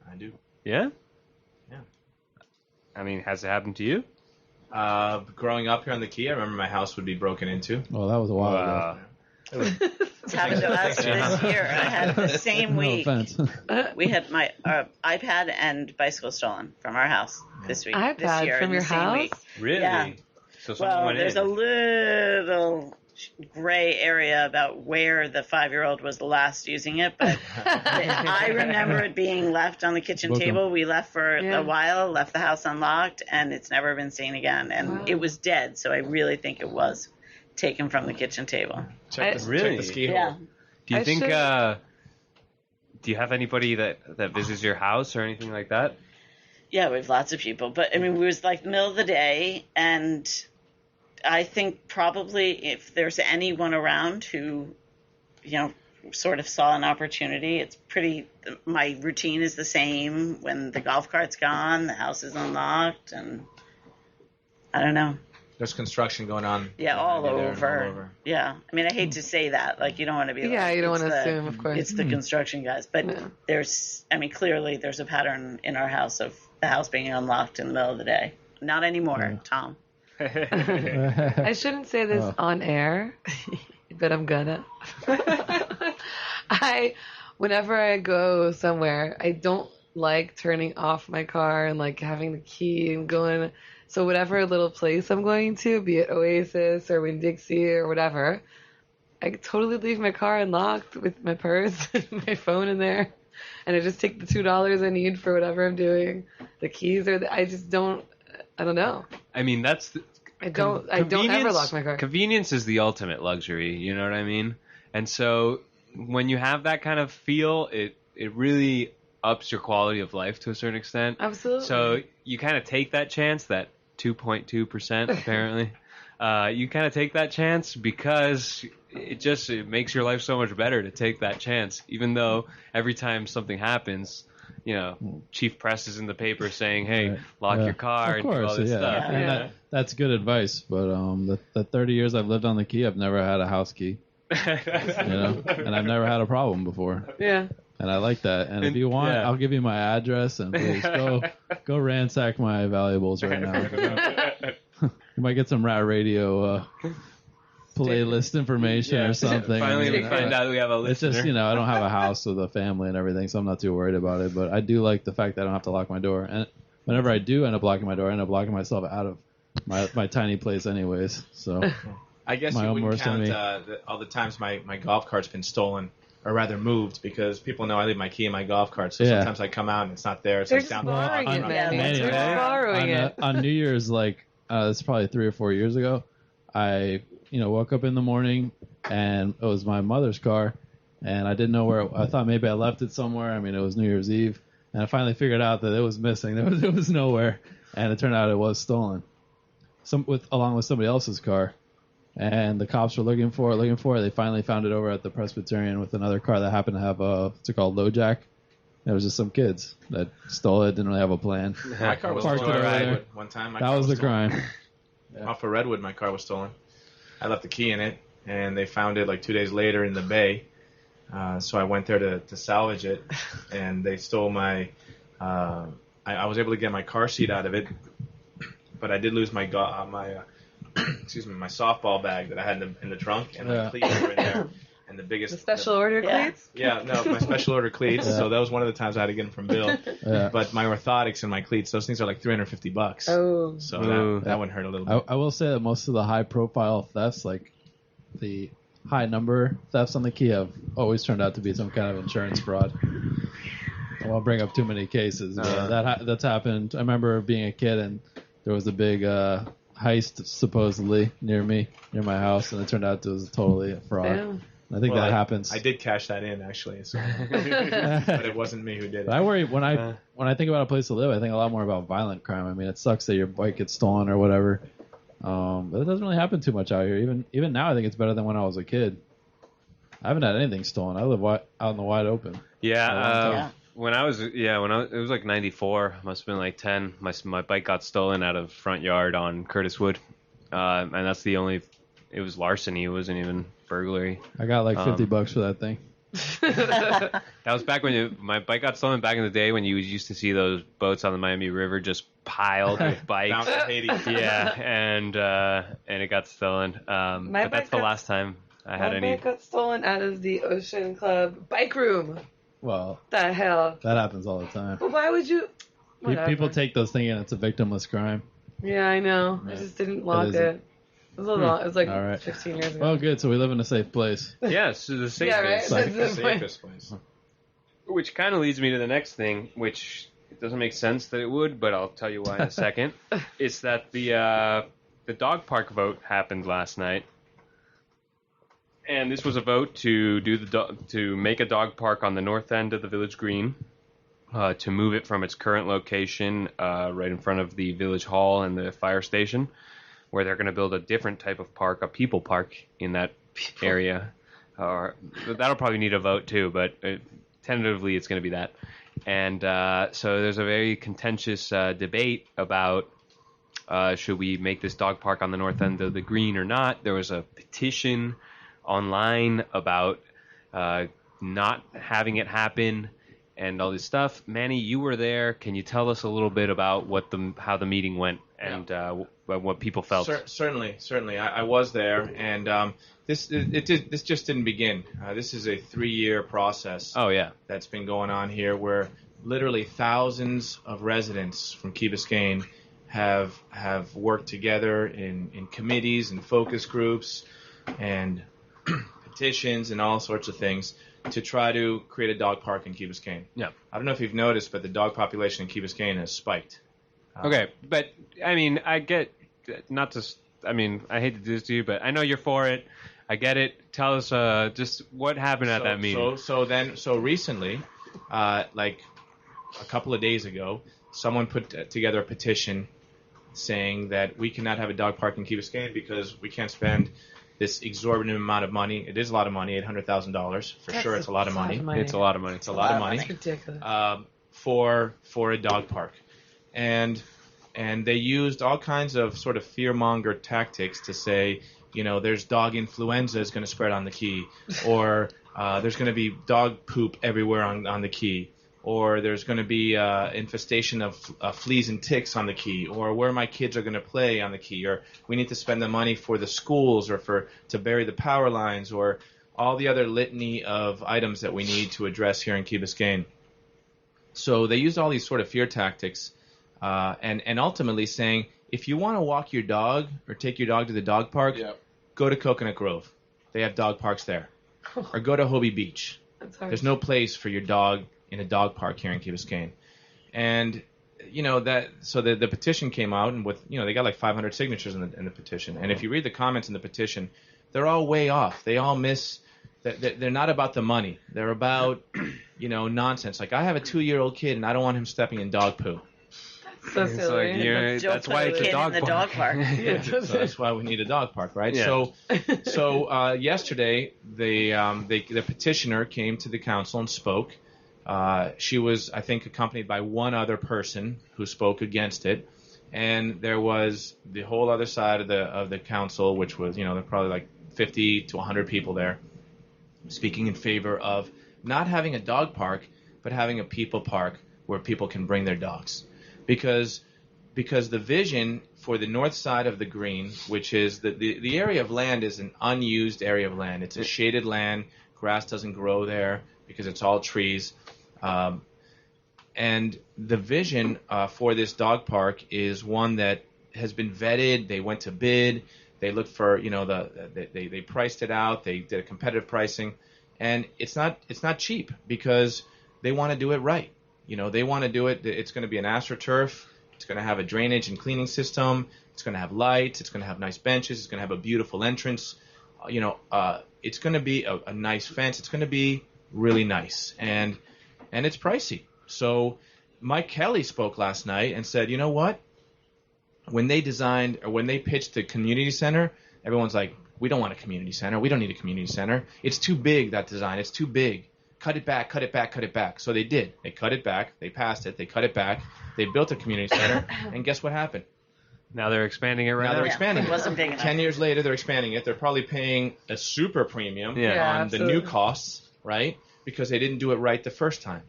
I do. Yeah? Yeah. I mean, has it happened to you? Growing up here on the Key, I remember my house would be broken into. Well, that was a while ago. It's happened to us this year. I had the same No week. offense. We had my iPad and bicycle stolen from our house this week. this iPad year, from in your the same house? week. Really? Yeah. So someone Well, went there's in. a little gray area about where the 5-year-old was last using it, but I remember it being left on the kitchen Welcome. table. We left for Yeah. a while, left the house unlocked, and it's never been seen again. And Wow. it was dead, so I really think it was taken from the kitchen table. Check Really? the ski Yeah. hole. Do you I think, should- do you have anybody that visits your house or anything like that? Yeah, we have lots of people, but I mean, we was like middle of the day, and I think probably if there's anyone around who, sort of saw an opportunity, it's pretty. My routine is the same. When the golf cart's gone, the house is unlocked, and I don't know. There's construction going on. Yeah, all behind you there, over. Yeah, I mean, I hate to say that. Like, you don't want to be. Yeah, like, you don't it's want to the- assume, of course. It's the construction guys, but Yeah. clearly there's a pattern in our house of the house being unlocked in the middle of the day. Not anymore, Tom. I shouldn't say this on air, but I'm gonna. Whenever I go somewhere, I don't like turning off my car and like having the key and going. So whatever little place I'm going to, be it Oasis or Winn-Dixie or whatever, I could totally leave my car unlocked with my purse and my phone in there, and I just take the $2 I need for whatever I'm doing. The keys are. I just don't. I don't know. I mean, that's the, I don't ever lock my car. Convenience is the ultimate luxury. You know what I mean? And so when you have that kind of feel, it really ups your quality of life to a certain extent. Absolutely. So you kind of take that chance, that 2.2% apparently. You kind of take that chance because it makes your life so much better to take that chance. Even though every time something happens, Chief Press is in the paper saying, "Hey, Right. lock your car," Of course, and do all this stuff. And that's good advice. But the 30 years I've lived on the key, I've never had a house key. And I've never had a problem before. Yeah. And I like that. And if you want, I'll give you my address and please go ransack my valuables right now. You might get some Rat Radio playlist information or something. Finally, we find out we have a It's listener. just, I don't have a house with a family and everything, so I'm not too worried about it. But I do like the fact that I don't have to lock my door. And whenever I do end up locking my door, I end up locking myself out of my tiny place anyways. So I guess My you own wouldn't worst count enemy. all the times my golf cart's been stolen, or rather moved, because people know I leave my key in my golf cart. So Yeah. sometimes I come out and it's not there. It's They're like just down the borrowing block. it, man. Manny, They're just borrowing it. on New Year's, it's probably 3 or 4 years ago, I woke up in the morning and it was my mother's car, and I didn't know where. I thought maybe I left it somewhere. I mean, it was New Year's Eve, and I finally figured out that it was missing. It was nowhere, and it turned out it was stolen, along with somebody else's car. And the cops were looking for it. They finally found it over at the Presbyterian with another car that happened to have what's it called, LoJack. It was just some kids that stole it, didn't really have a plan. My car was Parked stolen it over at there. Redwood one time. My That car was the stolen. crime. Off of Redwood, my car was stolen. I left the key in it, and they found it like 2 days later in the bay. So I went there to salvage it, and they stole my. I was able to get my car seat out of it, but I did lose my my softball bag that I had in the trunk, and my cleats were in there. And the special order cleats? Yeah, no, my special order cleats. Yeah. So that was one of the times I had to get them from Bill. Yeah. But my orthotics and my cleats, those things are like $350. Oh. So that would hurt a little bit. I will say that most of the high-profile thefts, like the high-number thefts on the key, have always turned out to be some kind of insurance fraud. I won't bring up too many cases, but that's happened. I remember being a kid, and there was a big heist supposedly near my house, and it turned out it was totally a fraud. Damn. I think that happens. I did cash that in actually, so. But it wasn't me who did it. But I worry when I think about a place to live. I think a lot more about violent crime. I mean, it sucks that your bike gets stolen or whatever, but it doesn't really happen too much out here. Even now, I think it's better than when I was a kid. I haven't had anything stolen. I live out in the wide open. Yeah. When I was, it was like 94, must have been like 10. My bike got stolen out of front yard on Curtis Wood, and that's it was larceny. It wasn't even burglary. I got like $50 for that thing. That was back when my bike got stolen back in the day when you used to see those boats on the Miami River just piled with bikes. Bound to Hades. Yeah, and it got stolen. But that's the last time I had My any. bike got stolen out of the Ocean Club bike room. Well, The hell? that happens all the time. But why would you? Whatever. People take those things and it's a victimless crime. Yeah, I know. I just didn't lock isn't. it. It was a lot. It was like All right. 15 years ago. Well, good. So we live in a safe place. Yes, the safest. Yeah, right? Like That's The the point. safest place. Which kind of leads me to the next thing, which it doesn't make sense that it would, but I'll tell you why in a second. It's that the dog park vote happened last night, and this was a vote to to make a dog park on the north end of the village green, to move it from its current location right in front of the village hall and the fire station, where they're going to build a different type of park, a people park in that area. That'll probably need a vote too, but tentatively it's going to be that. And so there's a very contentious debate about should we make this dog park on the north end of the green or not. There was a petition online about not having it happen and all this stuff. Manny, you were there. Can you tell us a little bit about how the meeting went and what people felt? Certainly. I was there, and this just didn't begin. This is a 3-year process. Oh yeah. That's been going on here, where literally thousands of residents from Key Biscayne have worked together in committees and focus groups and petitions and all sorts of things to try to create a dog park in Key Biscayne. Yeah. I don't know if you've noticed, but the dog population in Key Biscayne has spiked. Okay, but I mean, I get not to. I mean, I hate to do this to you, but I know you're for it. I get it. Tell us just what happened at that meeting. So recently, like a couple of days ago, someone put together a petition saying that we cannot have a dog park in Key Biscayne because we can't spend this exorbitant amount of money. It is a lot of money, $800,000 for sure. It's a lot of money. It's a lot of money. It's a lot of money. It's ridiculous. For a dog park, and they used all kinds of sort of fearmonger tactics to say, there's dog influenza is going to spread on the Key, or there's going to be dog poop everywhere on the Key, or there's going to be infestation of fleas and ticks on the Key, or where my kids are going to play on the Key, or we need to spend the money for the schools or to bury the power lines, or all the other litany of items that we need to address here in Key Biscayne. So they used all these sort of fear tactics, and ultimately saying, if you want to walk your dog or take your dog to the dog park, go to Coconut Grove. They have dog parks there. Or go to Hobie Beach. There's no place for your dog in a dog park here in Key Biscayne. And, so the petition came out, and they got like 500 signatures in the petition. And if you read the comments in the petition, they're all way off. They all miss... They're not about the money. They're about, nonsense. Like, I have a 2-year-old kid, and I don't want him stepping in dog poo. So silly. That's why it's a dog park. So that's why we need a dog park, right? Yeah. So yesterday, the petitioner came to the council and spoke. She was, I think, accompanied by one other person who spoke against it, and there was the whole other side of the council, which was, there were probably like 50 to 100 people there, speaking in favor of not having a dog park, but having a people park where people can bring their dogs. Because the vision for the north side of the green, which is the area of land is an unused area of land. It's a shaded land. Grass doesn't grow there because it's all trees. And the vision for this dog park is one that has been vetted. They went to bid. They looked for, they priced it out. They did a competitive pricing, and it's not cheap because they want to do it right. They want to do it. It's going to be an AstroTurf. It's going to have a drainage and cleaning system. It's going to have lights. It's going to have nice benches. It's going to have a beautiful entrance. It's going to be a nice fence. It's going to be really nice, and it's pricey. So Mike Kelly spoke last night and said, you know what? When they pitched the community center, everyone's like, we don't want a community center. We don't need a community center. It's too big, that design. It's too big. Cut it back, cut it back, cut it back. So they did. They cut it back. They passed it. They cut it back. They built a community center. And guess what happened? Now they're expanding it right now. Now they're expanding it. It Wasn't big enough. 10 years later, they're expanding it. They're probably paying a super premium on the new costs, right? Because they didn't do it right the first time.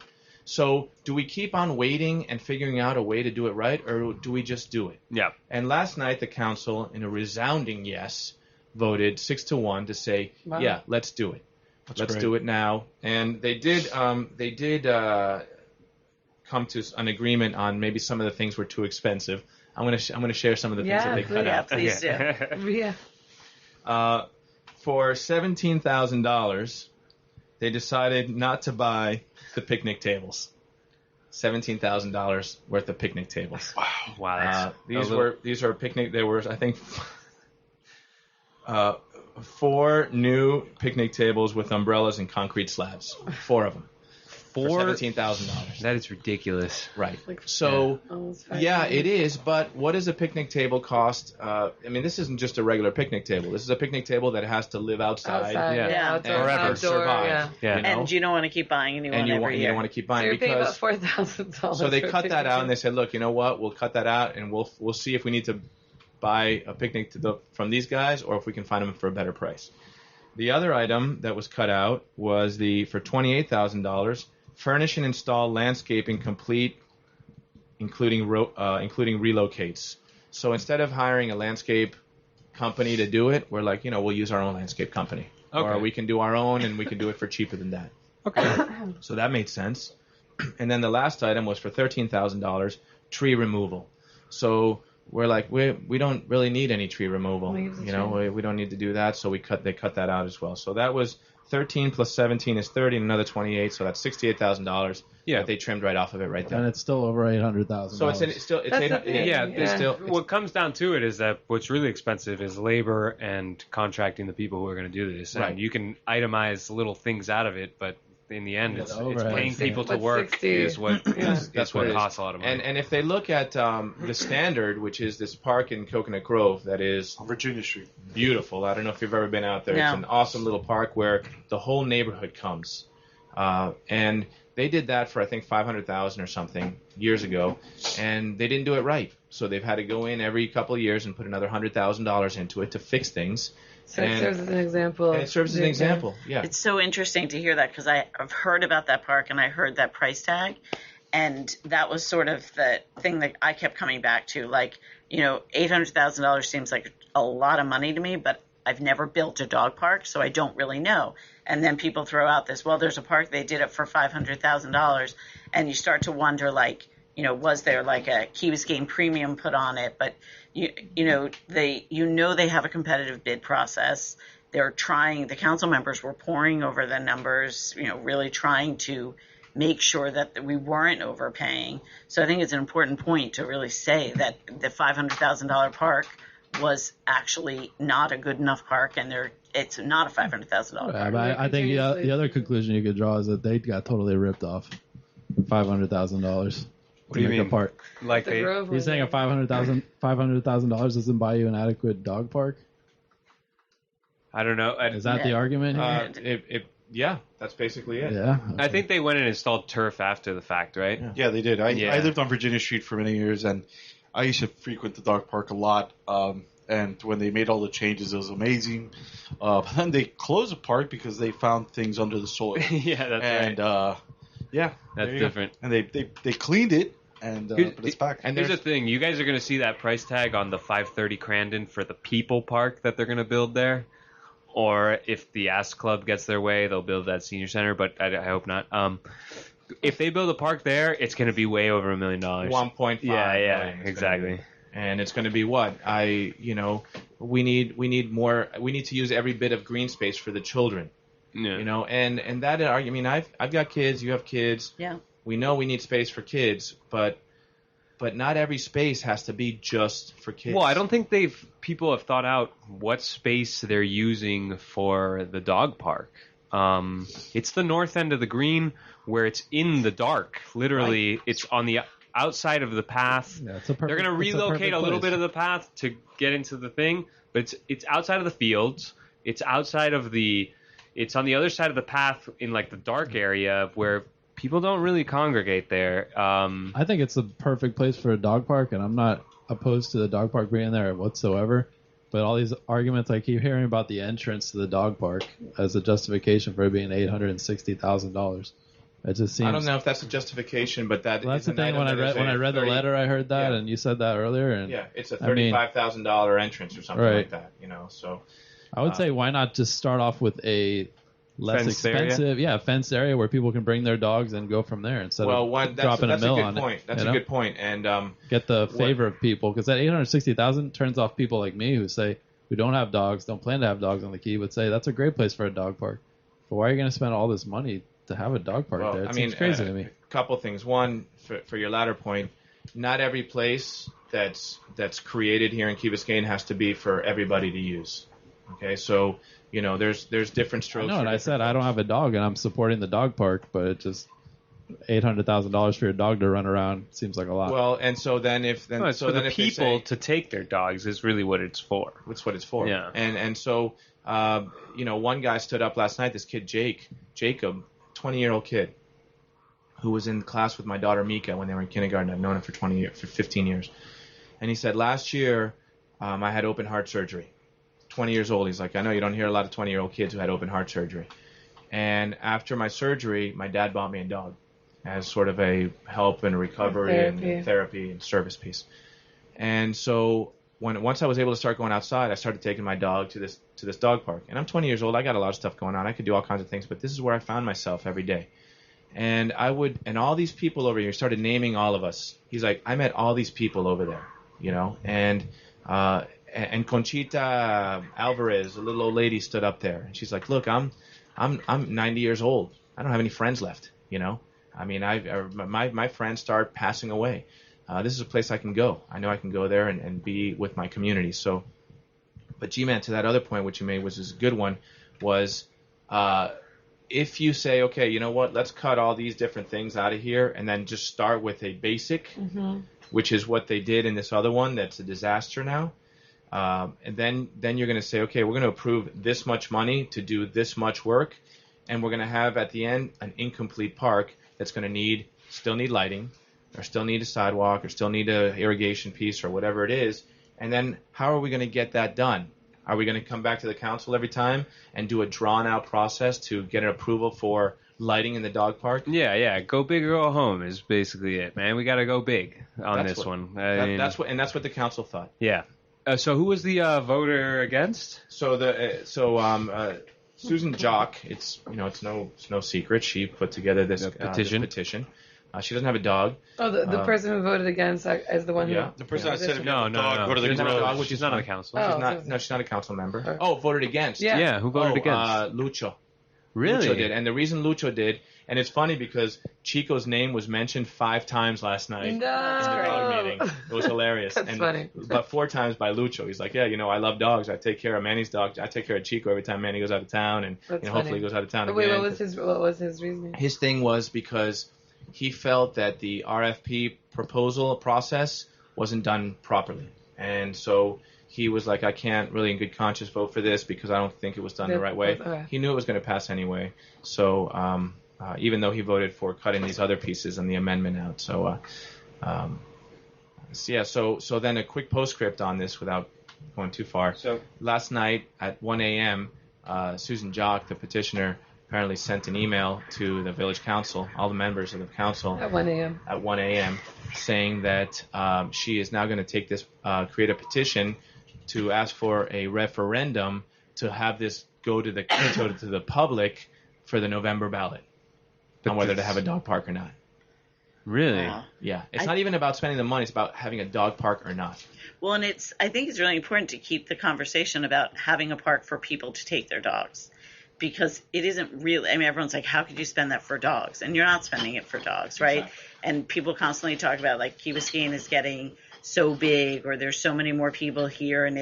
So do we keep on waiting and figuring out a way to do it right, or do we just do it? Yeah. And last night, the council, in a resounding yes, voted 6-1 to say, yeah, let's do it. Let's do it now. And they did come to an agreement on maybe some of the things were too expensive. I'm gonna share some of the things that they cut out. Please do. Yeah. For $17,000, they decided not to buy the picnic tables. $17,000 worth of picnic tables. Wow. These are picnic. There were, I think, 4 new picnic tables with umbrellas and concrete slabs. 4 of them. For $17,000. That is ridiculous. Right. So, yeah, it is. But what does a picnic table cost? This isn't just a regular picnic table. This is a picnic table that has to live outside. Outdoor, survive. Yeah. And you don't want to keep buying anyone every year. You don't want to keep buying so you're because paying about $4,000. So they cut that out and they said, look, you know what? We'll cut that out and we'll see if we need to buy a picnic from these guys or if we can find them for a better price. The other item that was cut out was for $28,000. Furnish and install landscaping complete, including relocates. So instead of hiring a landscape company to do it, we're like, we'll use our own landscape company. Okay. Or we can do our own and we can do it for cheaper than that. Okay. So that made sense. And then the last item was for $13,000, tree removal. So we're like, we don't really need any tree removal. We don't need to do that. So they cut that out as well. So that was 13 plus 17 is 30, and another 28. So that's $68,000. Yeah. That they trimmed right off of it right there. And it's still over $800,000. So it's still That's the thing. Yeah, Yeah. what comes down to it is that what's really expensive is labor and contracting the people who are going to do this. And Right. you can itemize little things out of it, but in the end, it's overhead. paying people to What's work 60? is what that's what it is. costs a lot of money. And if they look at the standard, which is this park in Coconut Grove that is On Virginia Street. beautiful. I don't know if you've ever been out there. No. It's an awesome little park where the whole neighborhood comes. And they did that for, I think, $500,000 or something years ago, and they didn't do it right. So they've had to go in every couple of years and put another $100,000 into it to fix things. So it serves as an example. And it serves as an example, yeah. It's so interesting to hear that because I've heard about that park and I heard that price tag, and that was sort of the thing that I kept coming back to. Like, $800,000 seems like a lot of money to me, but I've never built a dog park, so I don't really know. And then people throw out this, well, there's a park, they did it for $500,000, and you start to wonder, like, was there like a Key Biscayne premium put on it? But they have a competitive bid process. They're trying. The council members were poring over the numbers, really trying to make sure that we weren't overpaying. So I think it's an important point to really say that the $500,000 park was actually not a good enough park, and it's not a $500,000 park. Yeah, but I think the other conclusion you could draw is that they got totally ripped off. $500,000. What do you mean? Park. Like The Grove You're was saying a $500,000 doesn't buy you an adequate dog park? I don't know. Is that the argument here? Yeah, that's basically it. Yeah. I think they went and installed turf after the fact, right? Yeah, they did. I lived on Yeah. Virginia Street for many years, and I used to frequent the dog park a lot. And when they made all the changes, it was amazing. But then they closed the park because they found things under the soil. Yeah, that's And right. yeah, That's there you go. different. And they cleaned it, and but it's back. And Here's the there's thing: you guys are going to see that price tag on the 530 Crandon for the People Park that they're going to build there, or if the Ass Club gets their way, they'll build that senior center. But I hope not. If they build a park there, it's going to be way over $1 million. 1.5. Yeah, million it's exactly. gonna be. And it's going to be what? We need more. We need to use every bit of green space for the children. Yeah. And that argument. I've got kids. You have kids. Yeah. We know we need space for kids, but not every space has to be just for kids. Well, I don't think people have thought out what space they're using for the dog park. It's the north end of the green where it's in the dark. Literally, Right. it's on the outside of the path. Yeah, it's a perfect, They're going to it's relocate perfect a little place. bit of the path to get into the thing, but it's outside of the fields. It's outside of it's on the other side of the path in like the dark area where people don't really congregate there. I think it's the perfect place for a dog park, and I'm not opposed to the dog park being there whatsoever. But all these arguments I keep hearing about the entrance to the dog park as a justification for it being $860,000. It just seems. I don't know if that's a justification, but Well, that's is the an thing. item When I that read is when a I read the 30 letter, I heard that, yeah. and you said that earlier. And Yeah, it's a I mean- $35,000 entrance or something Right. like that. So I would say why not just start off with a less Fenced area? expensive, fenced area where people can bring their dogs and go from there instead of that's dropping a a mill good on point. it. That's you a know? good point. And Get the favor of people, because that $860,000 turns off people like me who say who don't have dogs, don't plan to have dogs on the Key, but say that's a great place for a dog park. But why are you going to spend all this money to have a dog park there? It seems crazy to me. A couple things. One, for your latter point, not every place that's created here in Key Biscayne has to be for everybody to use. Okay, so there's different strokes. No, and I said I don't have a dog, and I'm supporting the dog park, but it just $800,000 for your dog to run around seems like a lot. Well, and so then it's for the if they people say- to take their dogs is really what it's for. That's what it's for. Yeah. And so one guy stood up last night. This kid Jacob, 20-year-old kid, who was in class with my daughter Mika when they were in kindergarten. I've known him for 15 years. And he said, last year I had open heart surgery. 20 years old. He's like, I know you don't hear a lot of 20-year-old kids who had open heart surgery. And after my surgery, my dad bought me a dog as sort of a help and recovery and therapy and service piece. And so once I was able to start going outside, I started taking my dog to this dog park. And I'm 20 years old. I got a lot of stuff going on. I could do all kinds of things, but this is where I found myself every day. And and all these people over here, he started naming all of us. He's like, I met all these people over there, and Conchita Alvarez, a little old lady, stood up there, and she's like, look, I'm 90 years old. I don't have any friends left, I mean, my friends start passing away. This is a place I can go. I know I can go there and be with my community. So, but Gman, to that other point, which you made, which is a good one, was if you say, okay, you know what, let's cut all these different things out of here and then just start with a basic, which is what they did in this other one that's a disaster now. And then you're going to say, okay, we're going to approve this much money to do this much work, and we're going to have at the end an incomplete park that's going to still need lighting, or still need a sidewalk, or still need a irrigation piece, or whatever it is. And then how are we going to get that done? Are we going to come back to the council every time and do a drawn-out process to get an approval for lighting in the dog park? Yeah. Go big or go home is basically it, man. We got to go big on this one. That's what the council thought. Yeah. So who was the voter against? So Susan Jock, it's no secret. She put together this petition. She doesn't have a dog. Oh, the person who voted against is the one who... The person that said, no. Go to the She doesn't have a dog, grove. she's not on the council. She's not a council member. Oh, voted against. Yeah. Who voted against? Lucho. Really? Lucho did. And the reason Lucho did, and it's funny because Chico's name was mentioned 5 times last night in the dog meeting. It was hilarious. That's funny. But 4 times by Lucho. He's like, yeah, I love dogs. I take care of Manny's dog. I take care of Chico every time Manny goes out of town, and hopefully he goes out of town Wait, again. what was his reasoning? His thing was because he felt that the RFP proposal process wasn't done properly. And so he was like, I can't really in good conscience vote for this because I don't think it was done the right way. Okay. He knew it was going to pass anyway. So even though he voted for cutting these other pieces and the amendment out. So, so then a quick postscript on this without going too far. So last night at 1 a.m., Susan Jock, the petitioner, apparently sent an email to the village council, all the members of the council. At 1 a.m. At 1 a.m., saying that she is now going to take this, create a petition to ask for a referendum to have this go to the public for the November ballot on whether to have a dog park or not. Really? Yeah. It's not even about spending the money. It's about having a dog park or not. Well, and I think it's really important to keep the conversation about having a park for people to take their dogs. Because it isn't really, I mean, everyone's like, how could you spend that for dogs? And you're not spending it for dogs, right? Exactly. And people constantly talk about, like, Key Biscayne is getting so big, or there's so many more people here, and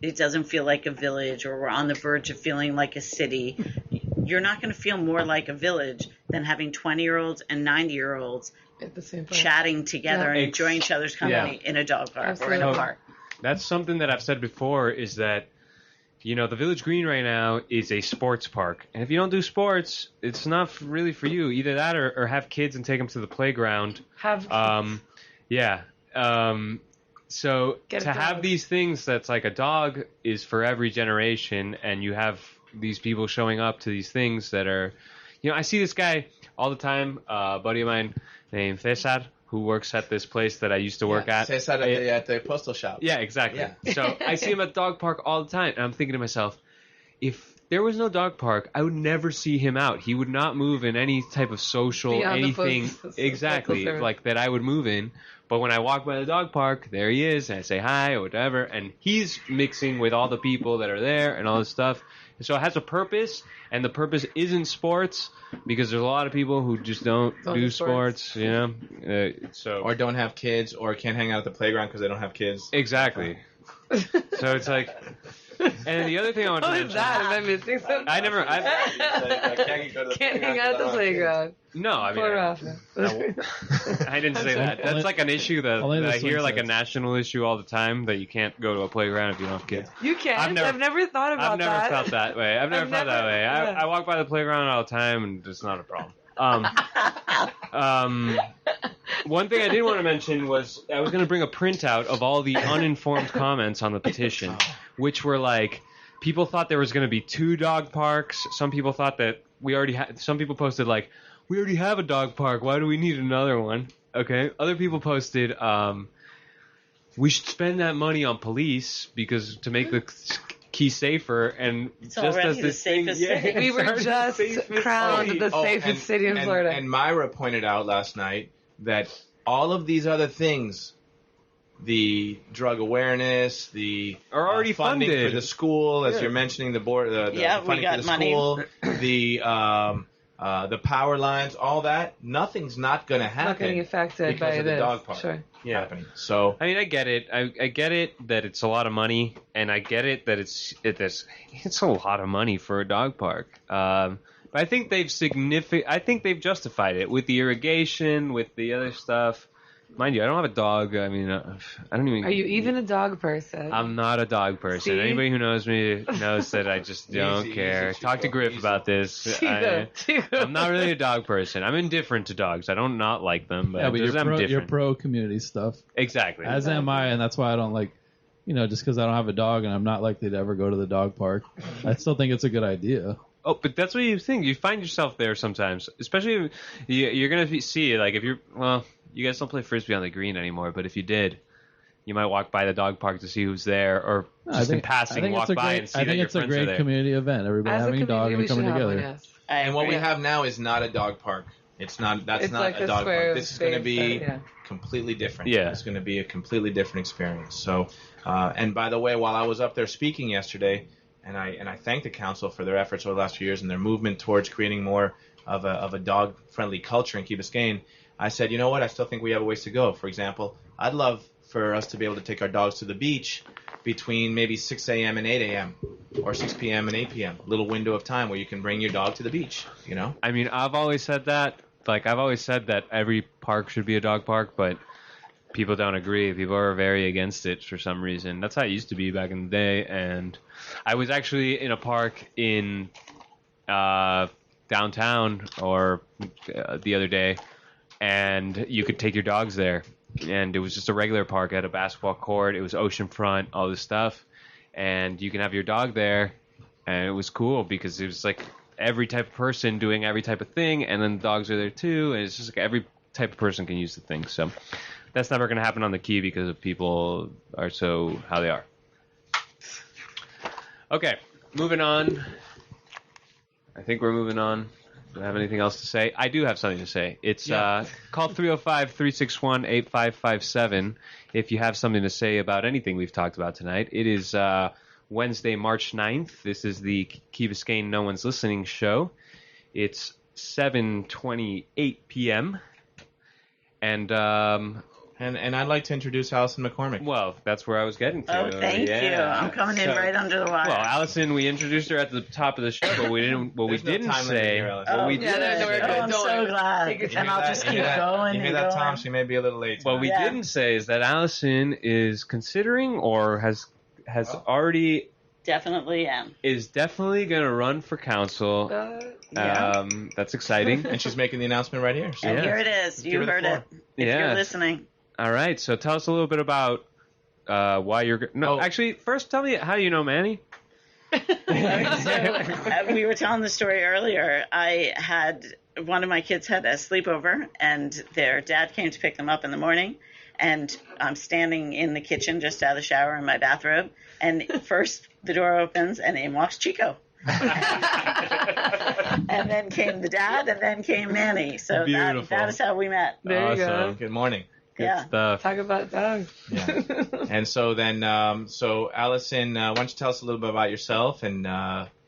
it doesn't feel like a village, or we're on the verge of feeling like a city. You're not going to feel more like a village than having 20-year-olds and 90-year-olds at the same chatting together and enjoying each other's company in a dog park or in a park. That's something that I've said before, is that the Village Green right now is a sports park. And if you don't do sports, it's not really for you. Either that or have kids and take them to the playground. So to have these things that's like a dog is for every generation, and you have these people showing up to these things that are... I see this guy all the time, a buddy of mine named Cesar, who works at this place that I used to work at. Cesar at the postal shop. Yeah, exactly. Yeah. So I see him at the dog park all the time, and I'm thinking to myself, if there was no dog park, I would never see him out. He would not move in any type of social beyond anything exactly like that I would move in. But when I walk by the dog park, there he is, and I say hi or whatever, and he's mixing with all the people that are there and all this stuff. And so it has a purpose, and the purpose isn't sports, because there's a lot of people who just don't do sports, or don't have kids, or can't hang out at the playground because they don't have kids. Exactly. So it's like, and the other thing I want to mention. What is that? Am I missing something? Can't hang out at the playground. No, I mean, poor Rafa. I didn't say that. That's like an issue that I hear, like a national issue all the time, that you can't go to a playground if you don't have kids. You can't. I've never thought about that. I've never felt that way. I've never felt that way. I walk by the playground all the time, and it's not a problem. One thing I did want to mention was I was going to bring a printout of all the uninformed comments on the petition, which were like, people thought there was going to be 2 dog parks. Some people thought that we already had. Some people posted like, we already have a dog park. Why do we need another one? Okay. Other people posted, we should spend that money on police because to make the key safer, and It's just already as the this thing, safest city. We were just crowned the safest city in Florida. And Myra pointed out last night that all of these other things, the drug awareness, the are already funding funded for the school, as Yeah. you're mentioning, the board, the Yeah, we funding got for the money. school, the power lines, all that. Nothing's not going to Not getting happen affected because by of the this. dog park Sure. happening. So I mean, I get it. I get it that it's a lot of money, and I get it that it's a lot of money for a dog park. But I think they've justified it with the irrigation, with the other stuff. Mind you, I don't have a dog. I mean, I don't even. Are you even a dog person? I'm not a dog person. See? Anybody who knows me knows that I just don't Easy, care. easy, Talk to Chico, Griff easy. about this. Chico. I'm not really a dog person. I'm indifferent to dogs. I don't not like them, but, Yeah, but just, I'm you're different. pro community stuff, Exactly. as am I, and that's why I don't like, just because I don't have a dog and I'm not likely to ever go to the dog park. I still think it's a good idea. Oh, but that's what you think. You find yourself there sometimes, especially if you're gonna see like if you guys don't play frisbee on the green anymore, but if you did, you might walk by the dog park to see who's there, or just in passing walk by and see that your it's a friends are great there. community event. Everybody As a having a dog community, and we should coming have together. one, yes. and what we agree. have now is not a dog park. It's not It's like a a dog square park. of This is going to space, be yeah. completely different. Yeah. It's going to be a completely different experience. So, and by the way, while I was up there speaking yesterday, and I thank the council for their efforts over the last few years and their movement towards creating more of a dog friendly culture in Key Biscayne, I said, you know what? I still think we have a ways to go. For example, I'd love for us to be able to take our dogs to the beach between maybe 6 a.m. and 8 a.m. or 6 p.m. and 8 p.m. Little window of time where you can bring your dog to the beach. I mean, I've always said that. Like, I've always said that every park should be a dog park, but people don't agree. People are very against it for some reason. That's how it used to be back in the day. And I was actually in a park in downtown the other day, and you could take your dogs there. And it was just a regular park. It had a basketball court. It was oceanfront, all this stuff. And you can have your dog there. And it was cool because it was like every type of person doing every type of thing. And then the dogs are there too. And it's just like every type of person can use the thing. So that's never going to happen on the Key because of people are so how they are. Okay, moving on. I think we're moving on. Do I have anything else to say? I do have something to say. It's call 305-361-8557 if you have something to say about anything we've talked about tonight. It is Wednesday, March 9th. This is the Key Biscayne No One's Listening show. It's 7:28 p.m. And And I'd like to introduce Allison McCormick. well, that's where I was getting to. Oh, thank you. I'm coming in So- right under the wire. Well, Allison, we introduced her at the top of the show, but we didn't. What we There's no didn't time limit say. here, Allison. What we good. didn't no, we're say- good. I'm Don't so worry. glad. Take your And time. I'll just keep going You and hear that, going. Tom? She may be a little late. What we Yeah. didn't say is that Allison is considering or has already Definitely am. is definitely going to run for council. Yeah. That's exciting. And she's making the announcement right here. So And Yeah. here it is. Give You her the heard floor. it. If Yeah. you're listening. All right. So tell us a little bit about why you're. No, Oh. actually, first tell me how you know Manny. We were telling the story earlier. One of my kids had a sleepover, and their dad came to pick them up in the morning. And I'm standing in the kitchen just out of the shower in my bathrobe. And first the door opens, and in walks Chico. And then came the dad, and then came Manny. So Beautiful. that is how we met. There you go. Awesome. good morning. Good Yeah. stuff. Talk about dogs. Yeah. And so then, so Allison, why don't you tell us a little bit about yourself and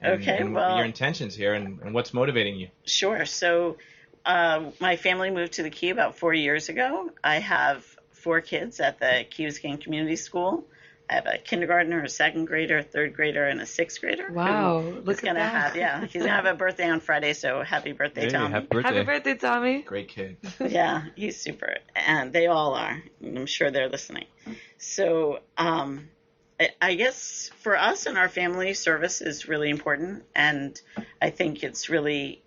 Okay, well- your intentions here and what's motivating you? Sure. So my family moved to the Key about 4 years ago. I have 4 kids at the Key Biscayne Community School. I have a kindergartner, a second grader, a third grader, and a sixth grader. Wow, who look is at gonna that. have he's gonna have a birthday on Friday, so happy birthday, Hey, Tom. happy birthday. Happy birthday, Tommy. Great kid. Yeah, he's super, and they all are. I'm sure they're listening. So I guess for us and our family, service is really important, and I think it's really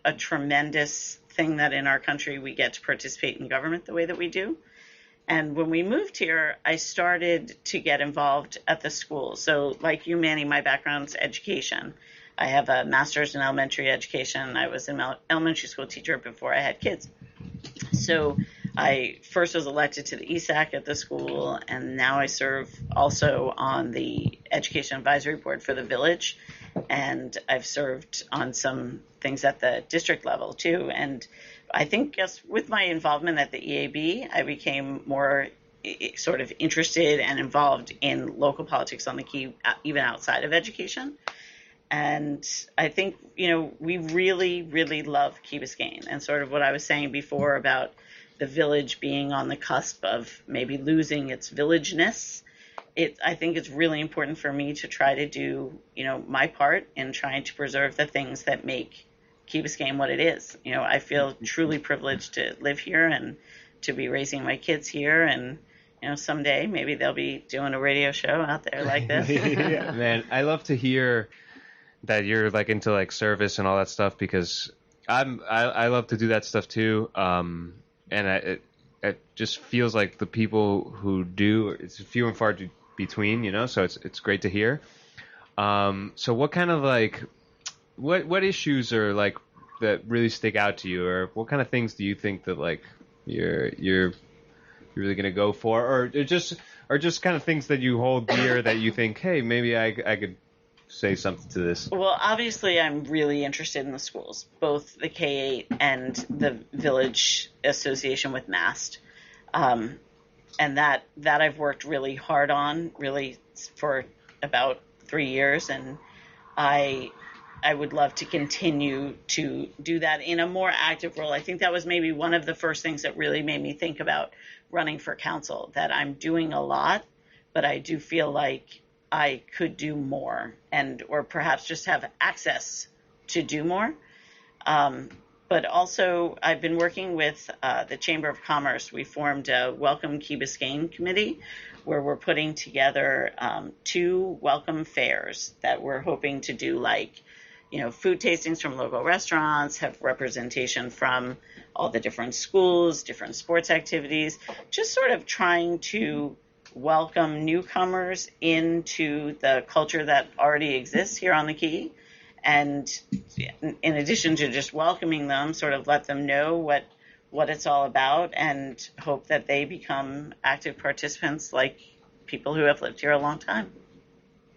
a tremendous thing that in our country we get to participate in government the way that we do. And when we moved here, I started to get involved at the school. So like you, Manny, my background's education. I have a master's in elementary education. I was an elementary school teacher before I had kids. So I first was elected to the ESAC at the school, and now I serve also on the Education Advisory Board for the village, and I've served on some things at the district level too. And I think just with my involvement at the EAB, I became more sort of interested and involved in local politics on the Key, even outside of education. And I think, we really, really love Key Biscayne, and sort of what I was saying before about the village being on the cusp of maybe losing its villageness. I think it's really important for me to try to do, my part in trying to preserve the things that make Key Biscayne what it is. I feel truly privileged to live here and to be raising my kids here, and someday maybe they'll be doing a radio show out there like this. Yeah. Man, I love to hear that you're like into like service and all that stuff, because I love to do that stuff too. And it just feels like the people who do, it's few and far between, so it's great to hear. So what kind of like, what issues are like that really stick out to you, or what kind of things do you think that like you're really gonna go for, or just kind of things that you hold dear that you think, hey, maybe I could say something to this? Well, obviously, I'm really interested in the schools, both the K-8 and the Village Association with MAST. And that I've worked really hard on, really for about 3 years, and I would love to continue to do that in a more active role. I think that was maybe one of the first things that really made me think about running for council, that I'm doing a lot, but I do feel like I could do more, or perhaps just have access to do more. But also, I've been working with the Chamber of Commerce. We formed a Welcome Key Biscayne committee, where we're putting together 2 welcome fairs that we're hoping to do, like, food tastings from local restaurants, have representation from all the different schools, different sports activities, just sort of trying to welcome newcomers into the culture that already exists here on the Key. And in addition to just welcoming them, sort of let them know what it's all about, and hope that they become active participants like people who have lived here a long time.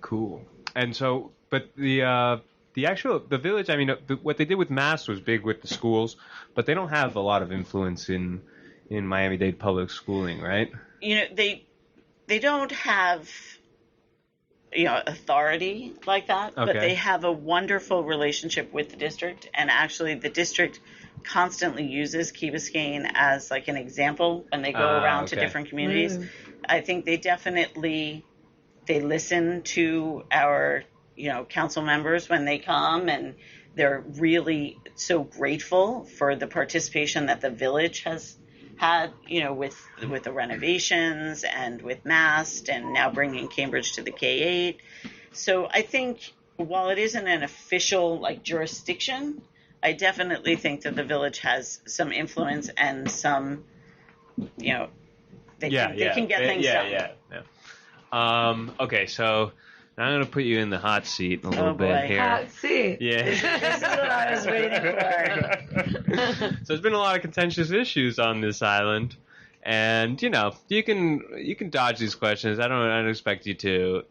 Cool. And so, but the village, I mean, what they did with MAST was big with the schools, but they don't have a lot of influence in Miami-Dade public schooling, right? They don't have, authority like that, but they have a wonderful relationship with the district. And actually, the district constantly uses Key Biscayne as like an example when they go around to different communities. I think they listen to our, council members when they come, and they're really so grateful for the participation that the village has had, with the renovations and with MAST, and now bringing Cambridge to the K-8. So I think while it isn't an official jurisdiction, I definitely think that the village has some influence and some, they can get things done. Okay, so now I'm going to put you in the hot seat a little bit here. Hot seat. Yeah. This is what I was waiting for. So there's been a lot of contentious issues on this island, and you can dodge these questions. I don't expect you to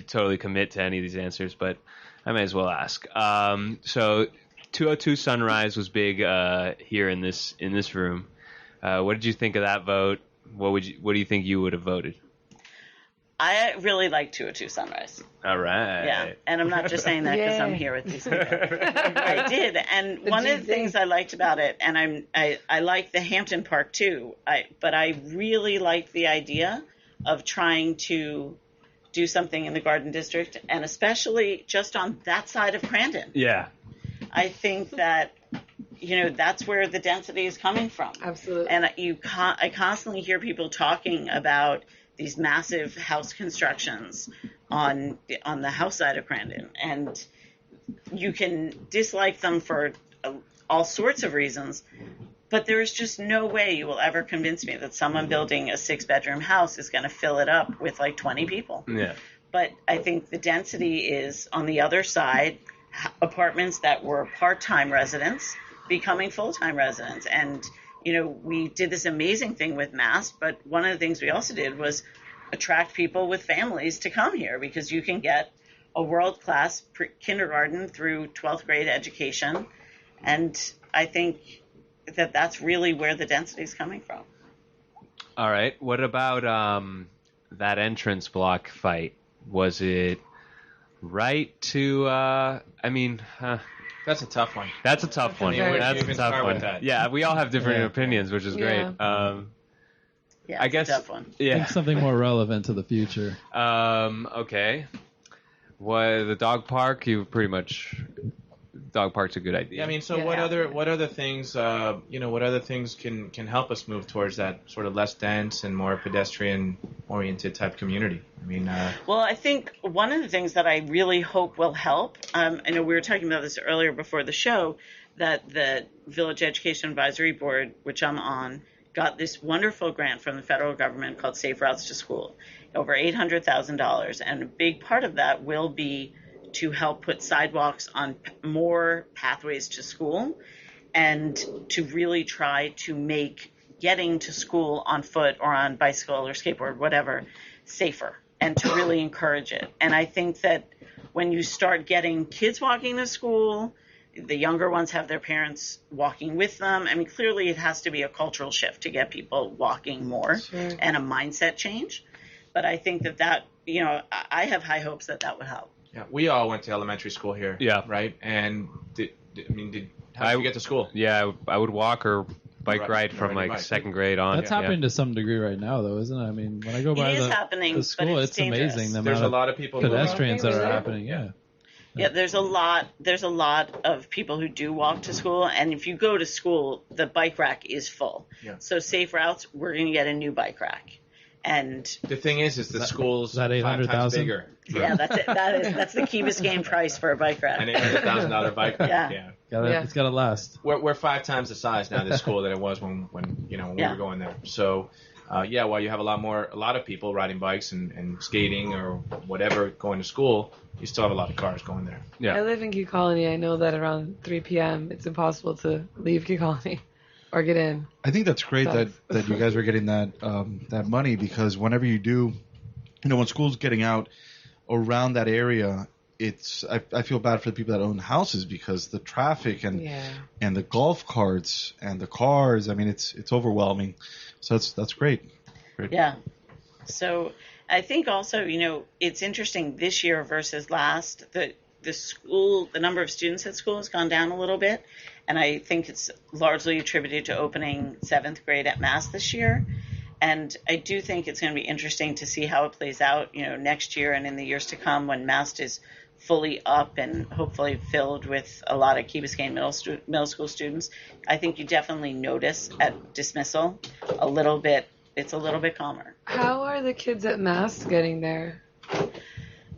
totally commit to any of these answers, but I may as well ask. So 202 Sunrise was big here in this room. What did you think of that vote? What do you think you would have voted? I really like 202 Sunrise. All right. Yeah, and I'm not just saying that because I'm here with these people. I did, and one of the things I liked about it, and I like the Hampton Park too, but I really liked the idea of trying to do something in the Garden District, and especially just on that side of Crandon. Yeah. I think that, that's where the density is coming from. Absolutely. And I constantly hear people talking about these massive house constructions on the house side of Crandon, and you can dislike them for all sorts of reasons, but there is just no way you will ever convince me that someone building a 6-bedroom house is going to fill it up with 20 people. Yeah. But I think the density is on the other side, apartments that were part-time residents becoming full-time residents, and we did this amazing thing with Mass, but one of the things we also did was attract people with families to come here, because you can get a world-class kindergarten through 12th grade education. And I think that that's really where the density is coming from. All right. What about that entrance block fight? Was it right to? That's a tough one. That's a tough one. where do That's you a even tough start with one. that? Yeah, we all have different opinions, which is great. Yeah. Yeah, I it's guess. a tough one. I think Yeah. something more relevant to the future. Okay. What the dog park? You pretty much. Dog park's a good idea. Yeah, I mean, so Yeah. what other things, what other things can help us move towards that sort of less dense and more pedestrian-oriented type community? I mean, Well, I think one of the things that I really hope will help, I know we were talking about this earlier before the show, that the Village Education Advisory Board, which I'm on, got this wonderful grant from the federal government called Safe Routes to School, over $800,000. And a big part of that will be to help put sidewalks on more pathways to school, and to really try to make getting to school on foot or on bicycle or skateboard, whatever, safer, and to really encourage it. And I think that when you start getting kids walking to school, the younger ones have their parents walking with them. I mean, clearly it has to be a cultural shift to get people walking more, Sure. and a mindset change. But I think that I have high hopes that would help. yeah, we all went to elementary school here. Yeah. Right? And how did you get to school? Yeah, I would walk or bike Right, ride from ride like your bike. second grade on. That's happening to some degree right now, though, isn't it? I mean, when I go by It is happening, the but school, it's it's dangerous. amazing the There's amount a of lot of people who pedestrians that are Yeah. happening. Yeah. Yeah, there's a lot of people who do walk to school, and if you go to school, the bike rack is full. Yeah. So Safe Routes, we're going to get a new bike rack. And The thing is the school's that 5 times 800,000? bigger. yeah, that's the Key Biscayne price for a bike rack. An $800,000 bike rack. Yeah. Yeah. It's got to last. We're 5 times the size now, this school, than it was when we Yeah. were going there. So, while you have a lot of people riding bikes and skating or whatever going to school, you still have a lot of cars going there. I Yeah. live in Key Colony. I know that around 3 p.m. it's impossible to leave Key Colony or get in. I think that's great that you guys are getting that money, because whenever you do, when school's getting out around that area, I feel bad for the people that own houses, because the traffic and the golf carts and the cars, I mean, it's overwhelming. So that's great. Yeah. So I think also, it's interesting this year versus last. The number of students at school has gone down a little bit, and I think it's largely attributed to opening 7th grade at Mass this year. And I do think it's going to be interesting to see how it plays out, next year and in the years to come, when Mass is fully up and hopefully filled with a lot of Key Biscayne middle school students. I think you definitely notice at dismissal it's a little bit calmer. How are the kids at Mass getting there?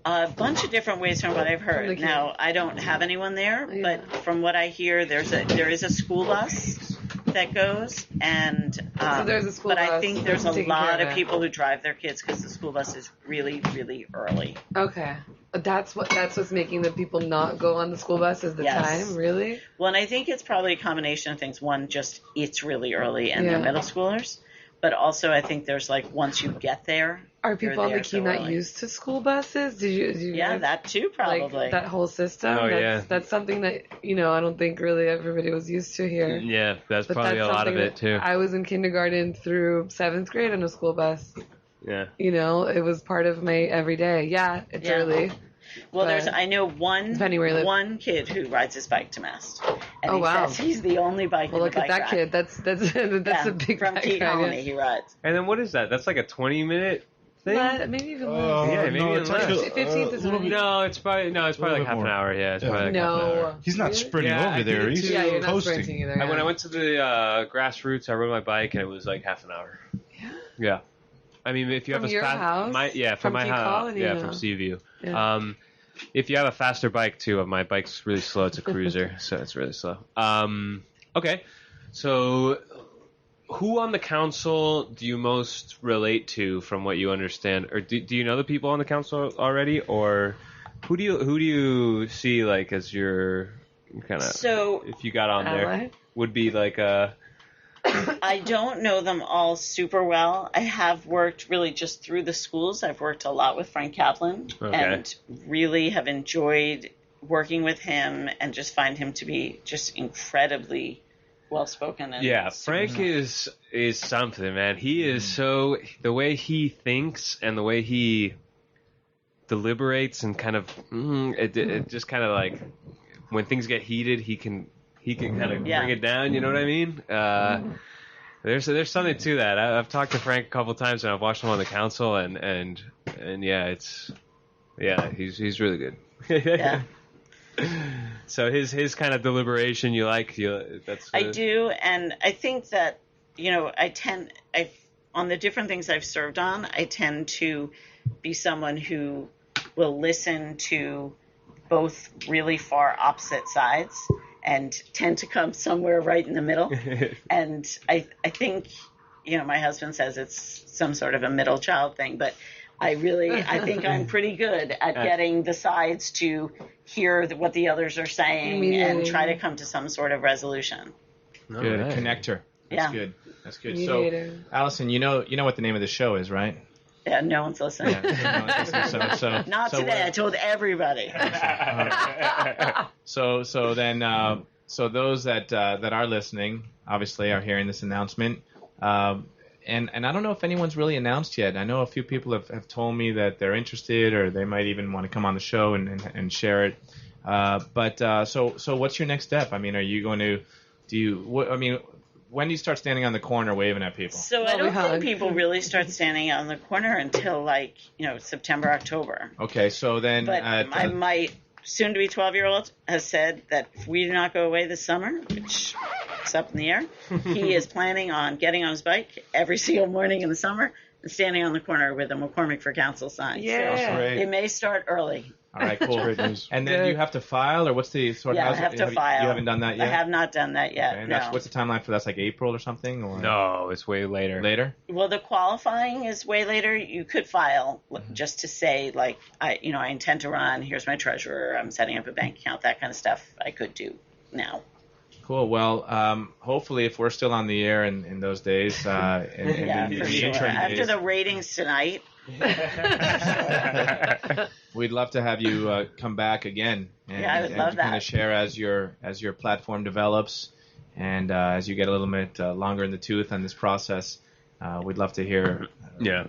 A bunch of different ways from what I've From the heard. kids. Now, I don't have anyone there, Yeah. but from what I hear, there is a school bus that goes, and So there's a school but I bus think there's a taking care lot of of it. people who drive their kids because the school bus is really, really early. Okay. That's what's making the people not go on the school bus is the Yes. time, really? Well, and I think it's probably a combination of things. One, just it's really early, and Yeah. they're middle schoolers. But also, I think there's once you get there, Are you're people on the there Key so not early. used to school buses? Did you Yeah, guys- that too, probably. like that whole system? Oh, that's, yeah. That's something that, I don't think really everybody was used to here. Yeah, that's But probably that's a lot of something it too. that I was in kindergarten through 7th grade on a school bus. Yeah. It was part of my everyday. Yeah, it's Yeah. early. Well, But- I know Depending where you live. one kid who rides his bike to Mast, and Oh, he wow. says he's the only bike. Well, in look the at bike that rack. kid. That's Yeah, a big from bike Key ride, Colony. yeah. He rides. And then what is that? That's like a 20-minute thing? Maybe even less. Yeah, maybe it's less. actually, 15 to 20. No, it's probably little like bit half an more. hour. Yeah, it's Yeah. probably like half an hour. No. He's not Really? sprinting Yeah, I over did there. it He's too. Yeah, you're not coasting. sprinting either. When I yeah. went to the grassroots, I rode my bike and it was like half an hour. Yeah. Yeah. I mean, if you From have a your house? from From my Key house, Colony, yeah, no. from Seaview. Yeah. If you have a faster bike too, my bike's really slow. It's a cruiser, so it's really slow. Okay, so who on the council do you most relate to, from what you understand, or do you know the people on the council already, or who do you see as your kind of So if you got on there Ally? would be like a I don't know them all super well. I have worked really just through the schools. I've worked a lot with Frank Kaplan and really have enjoyed working with him and just find him to be just incredibly well-spoken. And Frank is something, man. He is so, the way he thinks and the way he deliberates and kind of, it just kind of like, when things get heated, he can kind of bring it down, you know what I mean? There's something to that. I've talked to Frank a couple times and I've watched him on the council and he's really good. Yeah. So his kind of deliberation you like, I do, and I think that, on the different things I've served on, I tend to be someone who will listen to both really far opposite sides and tend to come somewhere right in the middle. And I think, my husband says it's some sort of a middle child thing, but I think I'm pretty good at getting the sides to hear what the others are saying and try to come to some sort of resolution. Good, a connector. That's good. That's good. So, Allison, you know what the name of the show is, right? Yeah, no one's listening. So Not today. I told everybody. So those that are listening obviously are hearing this announcement. And I don't know if anyone's really announced yet. I know a few people have told me that they're interested or they might even want to come on the show and share it. So what's your next step? I mean, are you going to when do you start standing on the corner waving at people? So I don't think people really start standing on the corner until September, October. Okay, so then... But my soon-to-be 12-year-old has said that if we do not go away this summer, which is up in the air, he is planning on getting on his bike every single morning in the summer and standing on the corner with a McCormick for Council sign. Yeah. So it may start early. All right, cool. Great news. And then you have to file, or what's the sort of... Yeah, I have to file. You haven't done that yet? I have not done that yet, Okay, no. What's the timeline for that? That's like April or something? Or? No, it's way later. Later? Well, the qualifying is way later. You could file just to say, I intend to run, here's my treasurer, I'm setting up a bank account, that kind of stuff I could do now. Cool. Well, hopefully if we're still on the air in those days, For sure. After the ratings tonight... We'd love to have you come back again and, I would love that. kind of share as your platform develops and as you get a little bit longer in the tooth on this process. We'd love to hear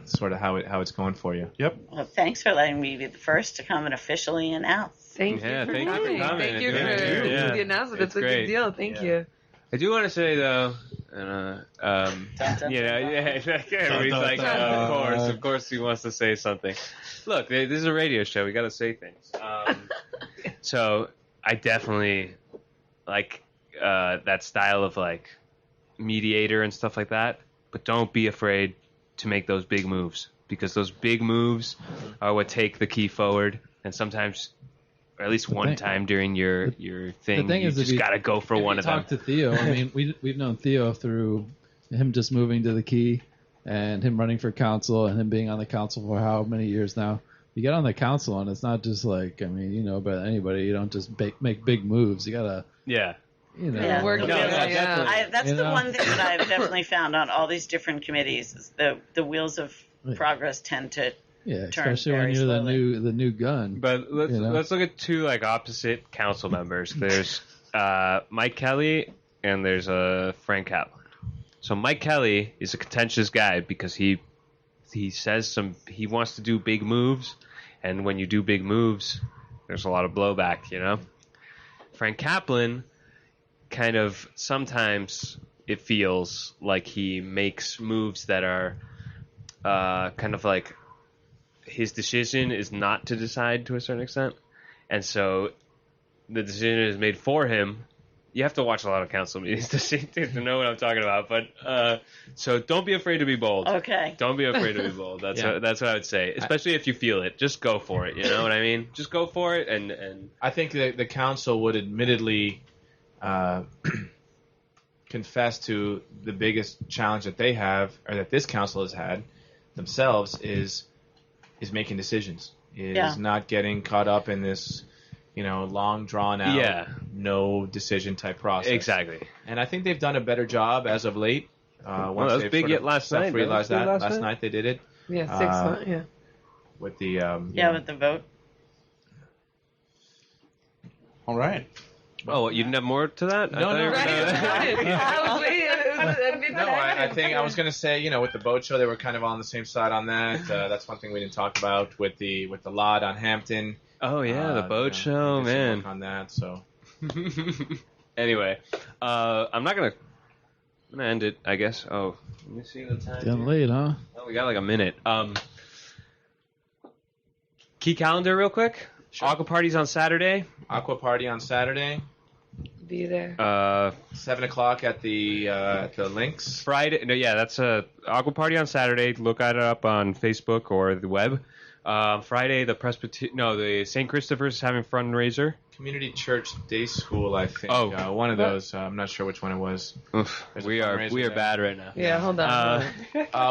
sort of how it's going for you. Yep. Well, thanks for letting me be the first to come and officially announce. Thank you for coming. Thank you for the announcement. It's a big deal. Thank you. I do want to say though, he's like, of course he wants to say something. Look, this is a radio show. We got to say things. So I definitely like that style of like mediator and stuff like that. But don't be afraid to make those big moves, because those big moves are what take the key forward. And sometimes, or at least one time during your thing, you just got to go for one of them. Talk to Theo. I mean, we've known Theo through him just moving to the Key and him running for council and him being on the council for how many years now. You get on the council and it's not just like, but anybody, you don't just make big moves. You got to work together. That's the one thing that I've definitely found on all these different committees is the wheels of progress tend to especially when you're the new gun. But let's look at two like opposite council members. There's Mike Kelly and there's Frank Kaplan. So Mike Kelly is a contentious guy because he says he wants to do big moves, and when you do big moves, there's a lot of blowback, Frank Kaplan kind of sometimes it feels like he makes moves that are kind of like his decision is not to decide to a certain extent, and so the decision is made for him. You have to watch a lot of council meetings to know what I'm talking about, but so don't be afraid to be bold. Okay. Don't be afraid to be bold. That's what I would say, especially if you feel it. Just go for it. You know what I mean? Just go for it, and I think the council would admittedly confess to the biggest challenge that they have, or that this council has had themselves, is making decisions. Not getting caught up in this, long drawn out, no decision type process. Exactly. And I think they've done a better job as of late. Once that was they've big sort yet of last night. Realized That that was big last night they did it. Yeah, 6 months. Yeah. With the with the vote. All right. Oh, you didn't have more to that? No. I think I was going to say, with the boat show, they were kind of on the same side on that. That's one thing we didn't talk about with the lot on Hampton. Oh yeah, the boat show, we did some man. work on that, so. Anyway, I'm gonna end it, I guess. Oh, let me see the time. Getting late, huh? Oh, we got like a minute. Key calendar, real quick. Sure. Aqua parties on Saturday. Aqua party on Saturday. Be there. 7:00 at the links. Friday. No, yeah, that's a Aqua party on Saturday. Look at it up on Facebook or the web. Friday, the St. Christopher's is having fundraiser. Community Church Day School, I think. Oh. One of those. I'm not sure which one it was. Oof, we are bad right now. Yeah, hold on.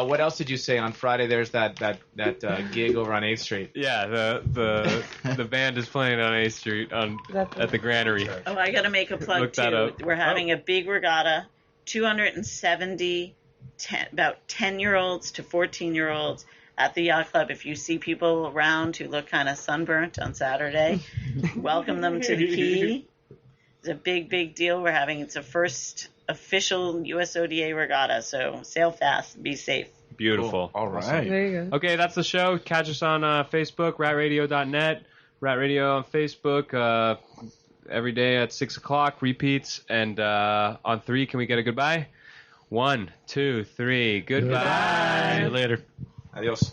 What else did you say on Friday? There's that gig over on 8th Street. Yeah, the band is playing on 8th Street at the Granary. Oh, I got to make a plug Look that too. up. We're having a big regatta. 270 about 10-year-olds to 14-year-olds at the yacht club. If you see people around who look kind of sunburnt on Saturday, welcome them to the quay. It's a big deal. It's a first official USODA regatta, so sail fast, be safe. Beautiful. Cool. All right. There you go. Okay, that's the show. Catch us on Facebook, ratradio.net, Rat Radio on Facebook, every day at 6 o'clock, repeats. And on 3, can we get a goodbye? 1, 2, 3, goodbye. Goodbye. See you later. Adios.